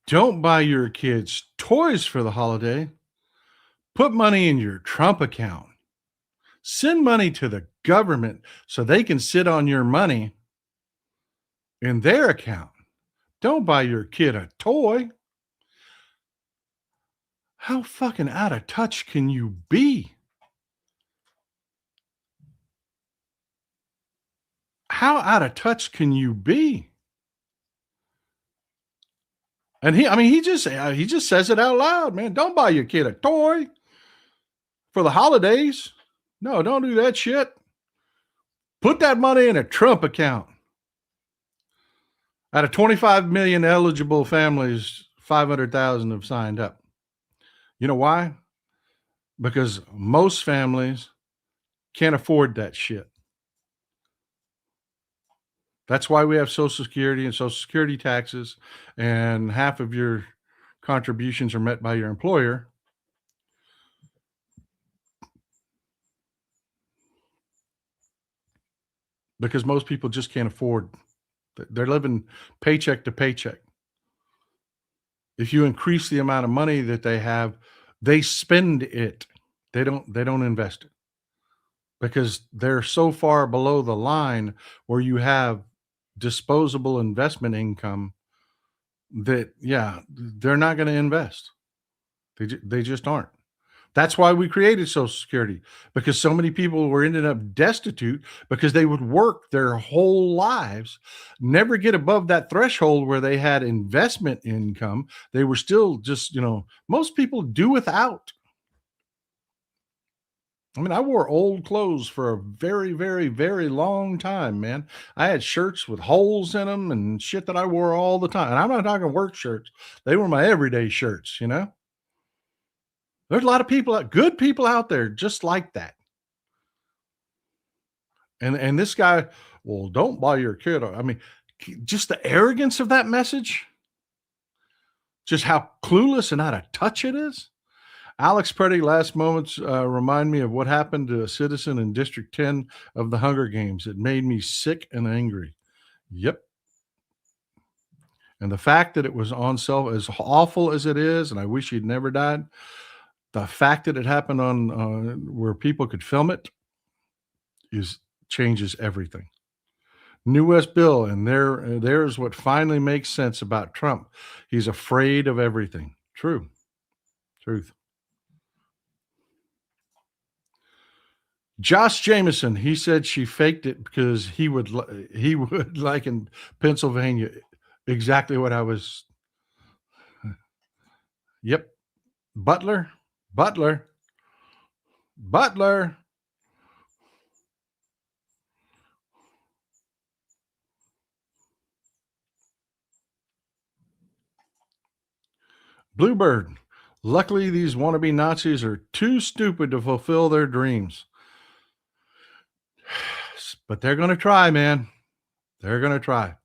Don't buy your kids toys for the holiday. Put money in your Trump account. Send money to the government so they can sit on your money in their account. Don't buy your kid a toy. How fucking out of touch can you be? How out of touch can you be? And he just says it out loud, man. Don't buy your kid a toy for the holidays. No, don't do that shit. Put that money in a Trump account. Out of 25 million eligible families, 500,000 have signed up. You know why? Because most families can't afford that shit. That's why we have Social Security and Social Security taxes, and half of your contributions are met by your employer. Because most people just can't afford. They're living paycheck to paycheck. If you increase the amount of money that they have, they spend it. They don't invest it. Because they're so far below the line where you have disposable investment income that, yeah, they're not going to invest. They just aren't. That's why we created Social Security, because so many people were ended up destitute because they would work their whole lives, never get above that threshold where they had investment income. They were still just, most people do without. I mean, I wore old clothes for a very, very, very long time, man. I had shirts with holes in them and shit that I wore all the time. And I'm not talking work shirts. They were my everyday shirts, There's a lot of people, good people out there just like that. And this guy, well, don't buy your kid. I mean, just the arrogance of that message, just how clueless and out of touch it is. Alex Preddy, last moments remind me of what happened to a citizen in District 10 of the Hunger Games. It made me sick and angry. Yep. And the fact that it was on cell, as awful as it is, and I wish he'd never died, the fact that it happened on where people could film it changes everything. New West bill, and there's what finally makes sense about Trump. He's afraid of everything. Truth. Josh Jameson, he said she faked it because he would like in Pennsylvania. Exactly what I was. Yep. Butler. Bluebird. Luckily, these wannabe Nazis are too stupid to fulfill their dreams. But they're going to try, man. They're going to try.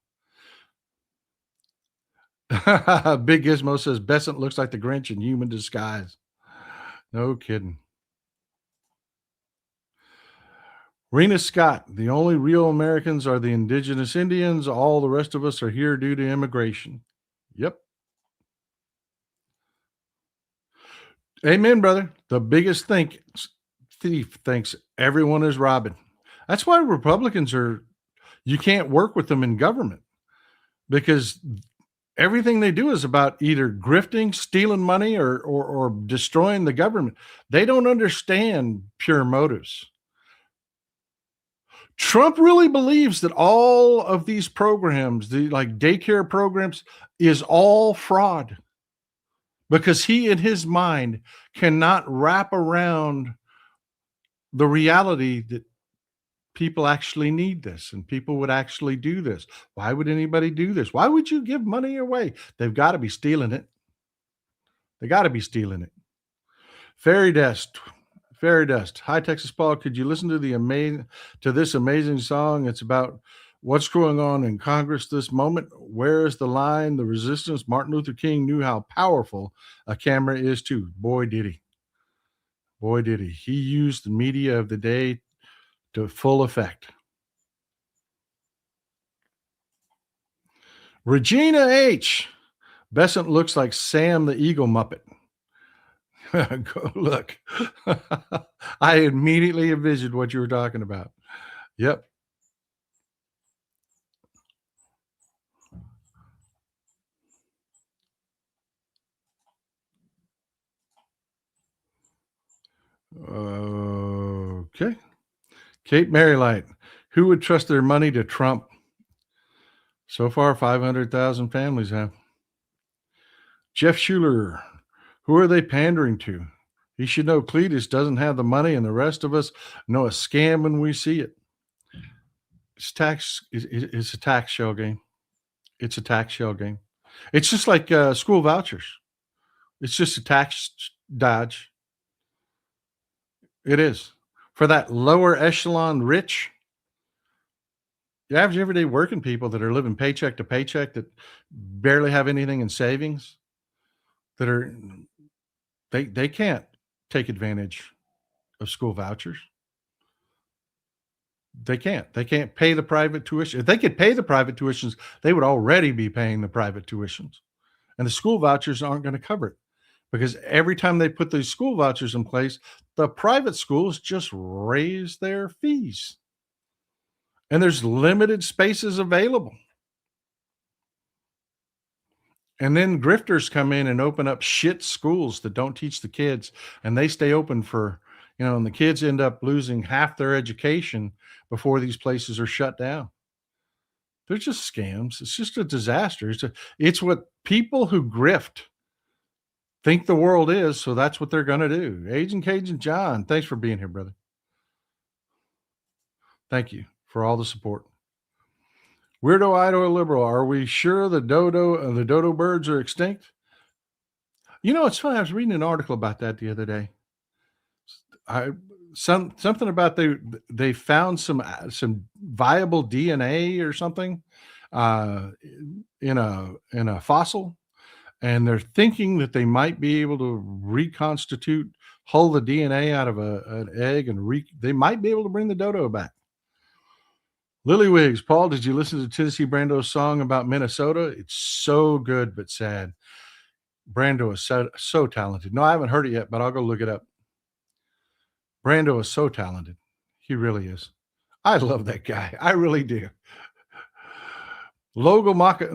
Big Gizmo says Besant looks like the Grinch in human disguise. No kidding. Rena Scott, the only real Americans are the indigenous Indians. All the rest of us are here due to immigration. Yep. Amen, brother. The biggest thief thinks everyone is robbing. That's why Republicans you can't work with them in government, because everything they do is about either grifting, stealing money, or destroying the government. They don't understand pure motives. Trump really believes that all of these programs, the like daycare programs, is all fraud, because he, in his mind, cannot wrap around the reality that people actually need this and people would actually do this. Why would anybody do this? Why would you give money away? They've got to be stealing it. Fairy Dust. Hi, Texas Paul. Could you listen to this amazing song? It's about what's going on in Congress this moment. Where is the line? The resistance. Martin Luther King knew how powerful a camera is too. Boy, did he. He used the media of the day to full effect. Regina H. Besant looks like Sam the Eagle Muppet. Go look. I immediately envisioned what you were talking about. Yep. Okay. Kate Marylight. Who would trust their money to Trump? So far, 500,000 families have. Jeff Schuler. Who are they pandering to? He should know Cletus doesn't have the money, and the rest of us know a scam when we see it. It's a tax shell game. It's just like school vouchers. It's just a tax dodge. It is. For that lower echelon rich, the average everyday working people that are living paycheck to paycheck, that barely have anything in savings, they can't take advantage of school vouchers. They can't pay the private tuition. If they could pay the private tuitions, they would already be paying the private tuitions. And the school vouchers aren't going to cover it, because every time they put these school vouchers in place, the private schools just raise their fees. And there's limited spaces available. And then grifters come in and open up shit schools that don't teach the kids, and they stay open for, and the kids end up losing half their education before these places are shut down. They're just scams. It's just a disaster. It's what people who grift think the world is, so that's what they're going to do. Agent Cajun John, thanks for being here, brother. Thank you for all the support. Weirdo Idaho Liberal, are we sure the dodo birds are extinct? It's funny. I was reading an article about that the other day. Something about they found some viable DNA or something in a fossil, and they're thinking that they might be able to reconstitute, hull the DNA out of an egg, and they might be able to bring the dodo back. Lillywigs, Paul, did you listen to Tennessee Brando's song about Minnesota? It's so good but sad. Brando is so talented. No, I haven't heard it yet, but I'll go look it up. Brando is so talented. He really is. I love that guy. I really do. Local MAGA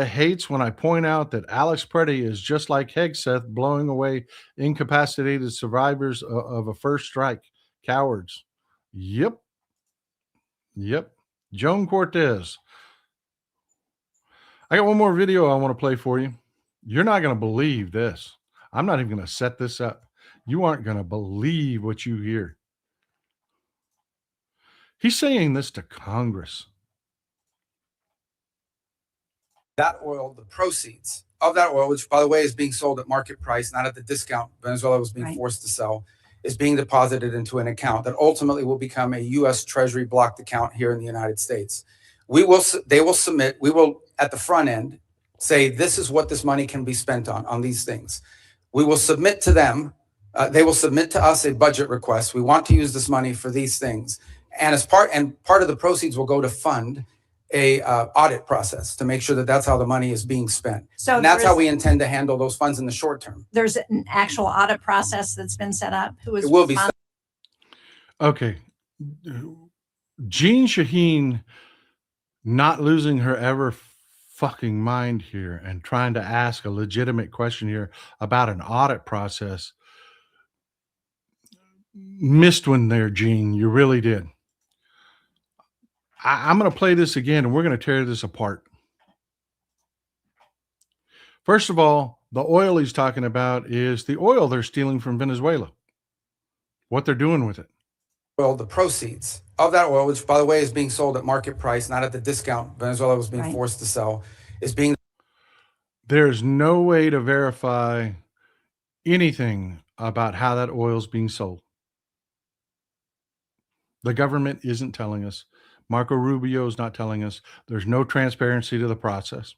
hates when I point out that Alex Preddy is just like Hegseth, blowing away incapacitated survivors of a first strike. Cowards. Yep. Joan Cortez. I got one more video I want to play for you. You're not going to believe this. I'm not even going to set this up. You aren't going to believe what you hear. He's saying this to Congress. That oil, the proceeds of that oil, which by the way is being sold at market price, not at the discount Venezuela was being forced to sell, is being deposited into an account that ultimately will become a U.S. Treasury blocked account here in the United States. They will submit, we will at the front end say, this is what this money can be spent on these things. We will submit to them, they will submit to us a budget request. We want to use this money for these things. And part of the proceeds will go to fund a audit process to make sure that that's how the money is being spent. So and that's how we intend to handle those funds in the short term. There's an actual audit process that's been set up. It will be. Okay. Jean Shaheen not losing her ever fucking mind here and trying to ask a legitimate question here about an audit process. Missed one there, Jean. You really did. I'm going to play this again, and we're going to tear this apart. First of all, the oil he's talking about is the oil they're stealing from Venezuela. What they're doing with it. Well, the proceeds of that oil, which by the way is being sold at market price, not at the discount Venezuela was being forced to sell, is being. There's no way to verify anything about how that oil is being sold. The government isn't telling us. Marco Rubio is not telling us. There's no transparency to the process.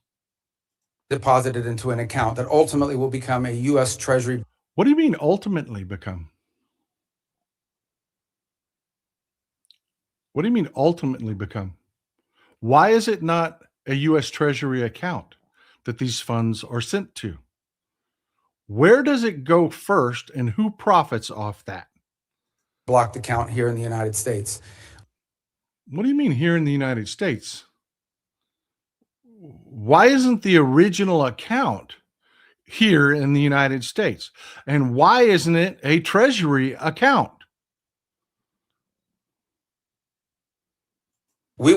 Deposited into an account that ultimately will become a U.S. Treasury. What do you mean ultimately become? What do you mean ultimately become? Why is it not a U.S. Treasury account that these funds are sent to? Where does it go first and who profits off that? Blocked account here in the United States. What do you mean here in the United States? Why isn't the original account here in the United States? And why isn't it a Treasury account? They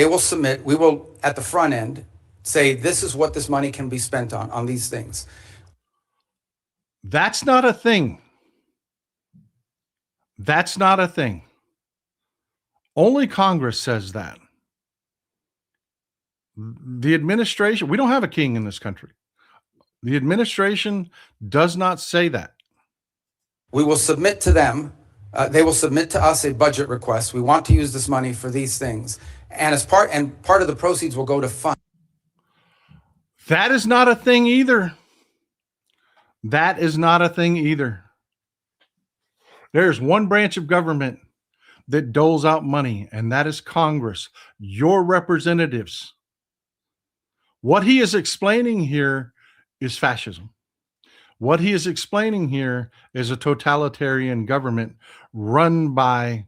will submit, we will at the front end say, this is what this money can be spent on these things. That's not a thing. That's not a thing. Only Congress says that. The administration, we don't have a king in this country. The administration does not say that. We will submit to them. They will submit to us a budget request. We want to use this money for these things. And part of the proceeds will go to fund. That is not a thing either. That is not a thing either. There's one branch of government that doles out money, and that is Congress, your representatives. What he is explaining here is fascism. What he is explaining here is a totalitarian government run by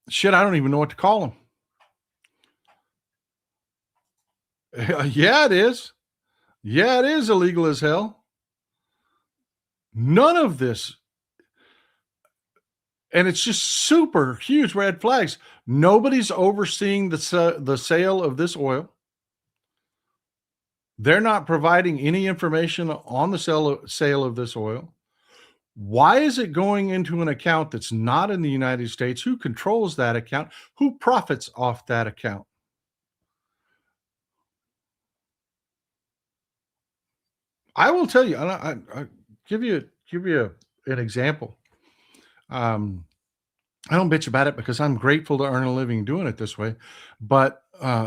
shit, I don't even know what to call them. Yeah, it is. Yeah, it is illegal as hell. None of this. And it's just super huge red flags. Nobody's overseeing the sale of this oil. They're not providing any information on the sale of this oil. Why is it going into an account that's not in the United States? Who controls that account? Who profits off that account? I will tell you, I give you an example. I don't bitch about it because I'm grateful to earn a living doing it this way. But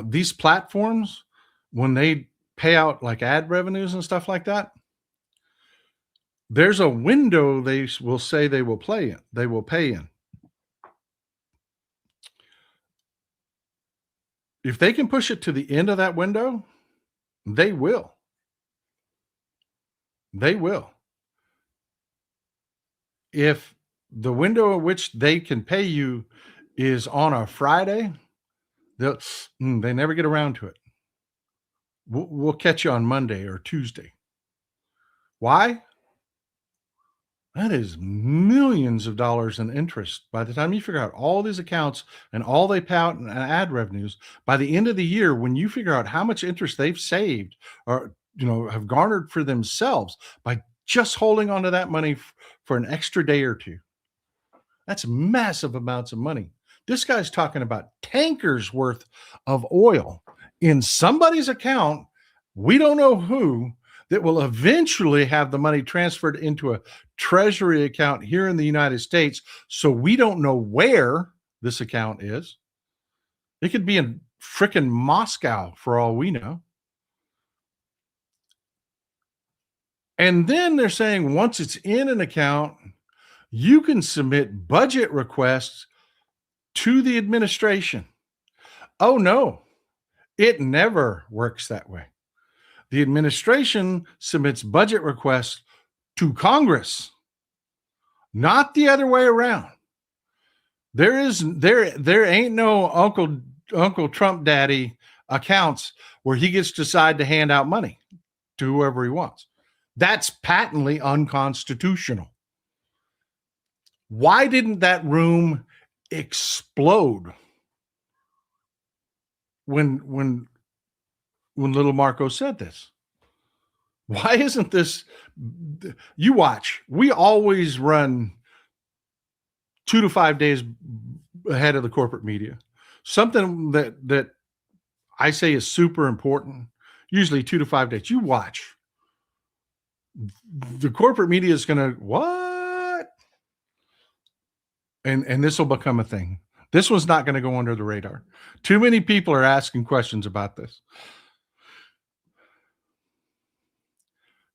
these platforms, when they pay out like ad revenues and stuff like that, there's a window they will say they will pay in. If they can push it to the end of that window, they will. They will. If the window at which they can pay you is on a Friday, they never get around to it. We'll catch you on Monday or Tuesday. Why? That is millions of dollars in interest. By the time you figure out all these accounts and all they pay out in ad revenues, by the end of the year, when you figure out how much interest they've saved or have garnered for themselves by just holding on to that money for an extra day or two, that's massive amounts of money. This guy's talking about tankers worth of oil in somebody's account. We don't know who, that will eventually have the money transferred into a treasury account here in the United States. So we don't know where this account is. It could be in frickin' Moscow for all we know. And then they're saying once it's in an account, you can submit budget requests to the administration. Oh no, it never works that way. The administration submits budget requests to Congress, not the other way around. There ain't no Uncle Trump daddy accounts where he gets to decide to hand out money to whoever he wants. That's patently unconstitutional. Why didn't that room explode when little Marco said this? Why isn't this? You watch. We always run 2 to 5 days ahead of the corporate media. Something that I say is super important, usually 2 to 5 days. You watch. The corporate media is going to, what? And this will become a thing. This one's not going to go under the radar. Too many people are asking questions about this.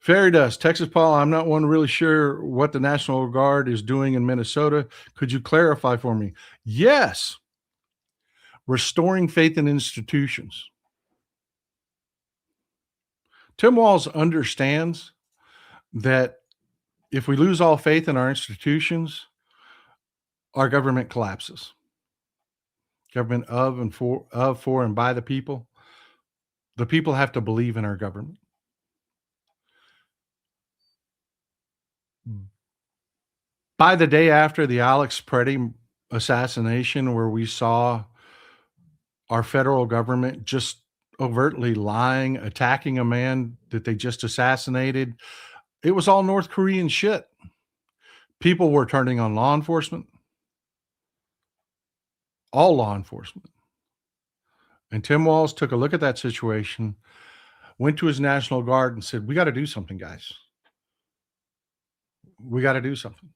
Fairy Dust, Texas Paul, I'm not one really sure what the National Guard is doing in Minnesota. Could you clarify for me? Yes. Restoring faith in institutions. Tim Walz understands that if we lose all faith in our institutions, our government collapses. Government of, for, and by the people. The people have to believe in our government. By the day after the Alex Preddy assassination, where we saw our federal government just overtly lying, attacking a man that they just assassinated, it was all North Korean shit. People were turning on law enforcement, all law enforcement. And Tim Walz took a look at that situation, went to his National Guard and said, we got to do something, guys. We got to do something.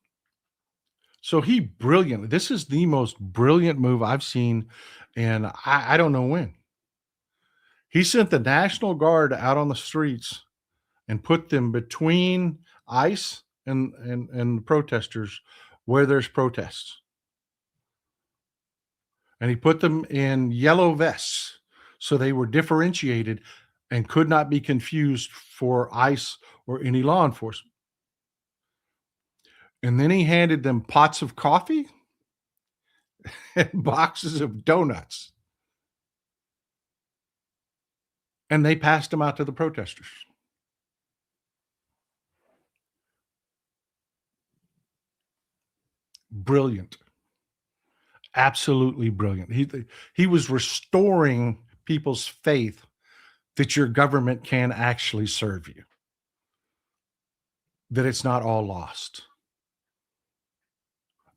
So he brilliantly, this is the most brilliant move I've seen, and I don't know when. He sent the National Guard out on the streets and put them between ICE and protesters where there's protests. And he put them in yellow vests so they were differentiated and could not be confused for ICE or any law enforcement. And then he handed them pots of coffee and boxes of donuts. And they passed them out to the protesters. Brilliant. Absolutely brilliant. He was restoring people's faith that your government can actually serve you, that it's not all lost.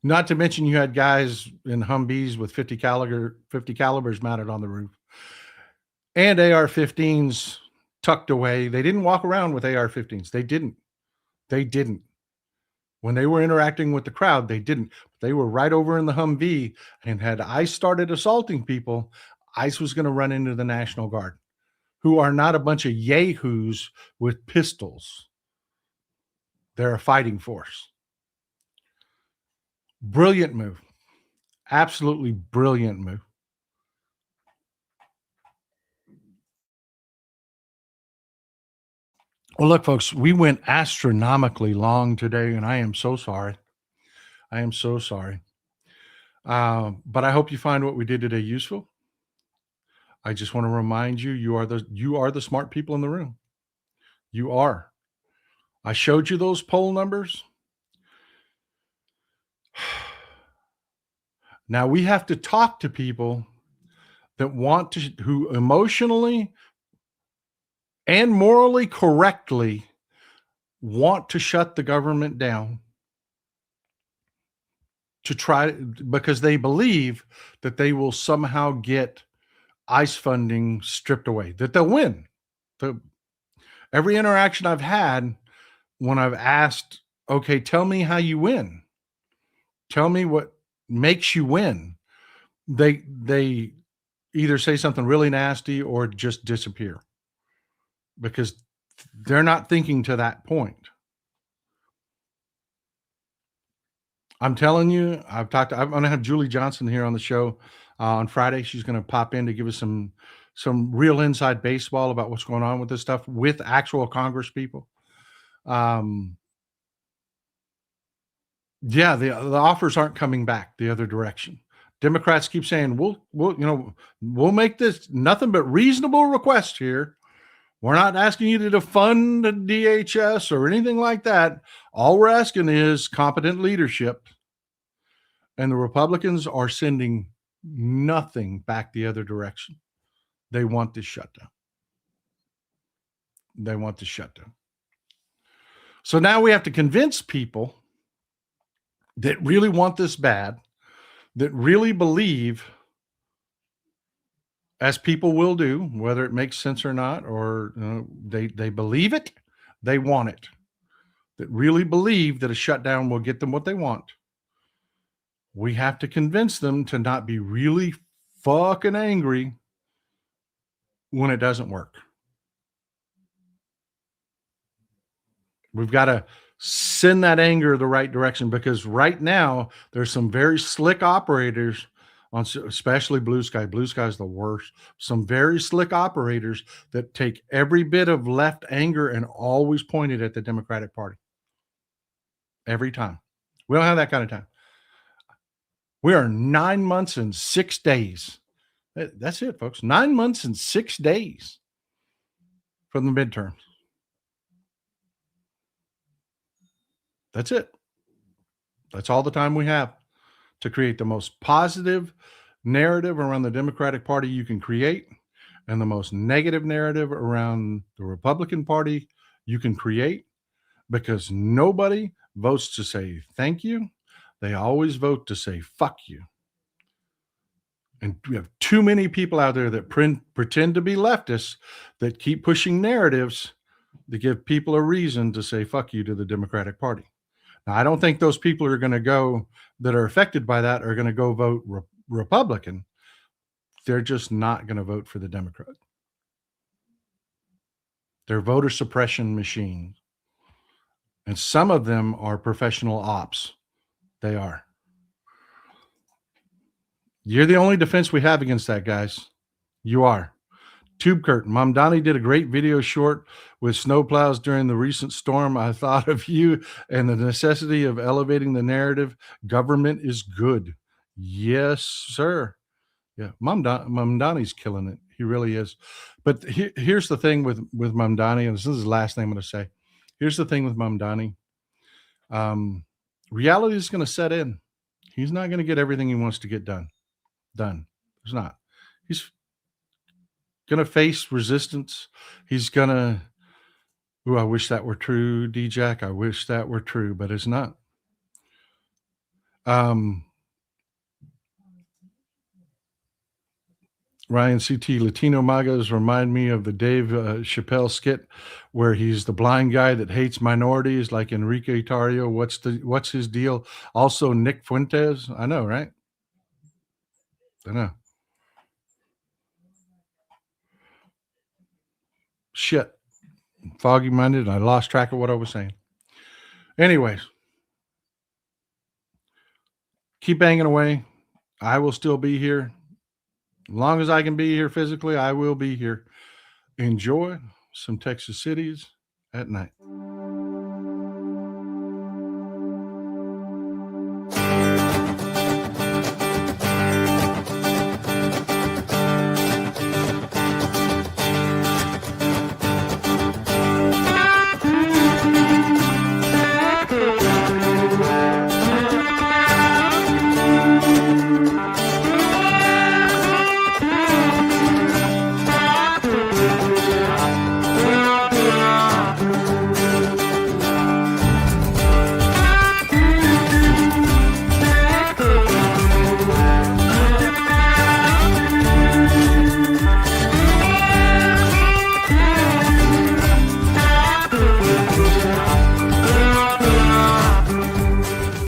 Not to mention you had guys in Humvees with 50 calibers mounted on the roof and AR-15s tucked away. They didn't walk around with AR-15s. They didn't. When they were interacting with the crowd, they didn't. If they were right over in the Humvee and had ICE started assaulting people, ICE was going to run into the National Guard, who are not a bunch of yahoos with pistols. They're a fighting force. Brilliant move. Absolutely brilliant move. Well, look, folks, we went astronomically long today, and I am so sorry. I am so sorry. But I hope you find what we did today useful. I just want to remind you, you are the smart people in the room. You are. I showed you those poll numbers. Now we have to talk to people that who emotionally and morally correctly want to shut the government down because they believe that they will somehow get ICE funding stripped away, that they'll win. Every interaction I've had when I've asked, okay, tell me how you win. Tell me what makes you win. They either say something really nasty or just disappear because they're not thinking to that point. I'm telling you, I'm going to have Julie Johnson here on the show on Friday. She's going to pop in to give us some real inside baseball about what's going on with this stuff with actual Congress people. Yeah, the offers aren't coming back the other direction. Democrats keep saying, we'll make this nothing but reasonable requests here. We're not asking you to defund the DHS or anything like that. All we're asking is competent leadership. And the Republicans are sending nothing back the other direction. They want this shutdown. They want the shutdown. So now we have to convince people that really want this bad, that really believe, as people will do, whether it makes sense or not, or they believe it, they want it, that really believe that a shutdown will get them what they want. We have to convince them to not be really fucking angry when it doesn't work. We've got to send that anger the right direction, because right now there's some very slick operators on, especially Blue Sky. Blue Sky is the worst. Some very slick operators that take every bit of left anger and always point it at the Democratic Party. Every time. We don't have that kind of time. We are 9 months and 6 days. That's it, folks. 9 months and 6 days from the midterms. That's it. That's all the time we have to create the most positive narrative around the Democratic Party you can create, and the most negative narrative around the Republican Party you can create, because nobody votes to say thank you. They always vote to say fuck you. And we have too many people out there that pretend to be leftists that keep pushing narratives that give people a reason to say fuck you to the Democratic Party. Now, I don't think those people are going to go, that are affected by that, are going to go vote Republican. They're just not going to vote for the Democrat. They're voter suppression machines. And some of them are professional ops. They are. You're the only defense we have against that, guys. You are. Tube Curtain. Mom Donnie did a great video short with snowplows during the recent storm. I thought of you and the necessity of elevating the narrative. Government is good. Yes, sir. Yeah, Mom Donnie's killing it. He really is. But here's the thing with Mom Donnie, and this is the last thing I'm going to say. Here's the thing with Mom Donnie. Reality is going to set in. He's not going to get everything he wants to get done. He's not. He's going to face resistance. He's going to, I wish that were true, D-Jack. I wish that were true, but it's not. Ryan CT, Latino MAGAs remind me of the Dave Chappelle skit where he's the blind guy that hates minorities, like Enrique Tarrio. What's his deal? Also, Nick Fuentes. I know, right? I know. Shit. Foggy minded, and I lost track of what I was saying. Anyways, keep banging away. I will still be here. As long as I can be here physically, I will be here. Enjoy some Texas cities at night.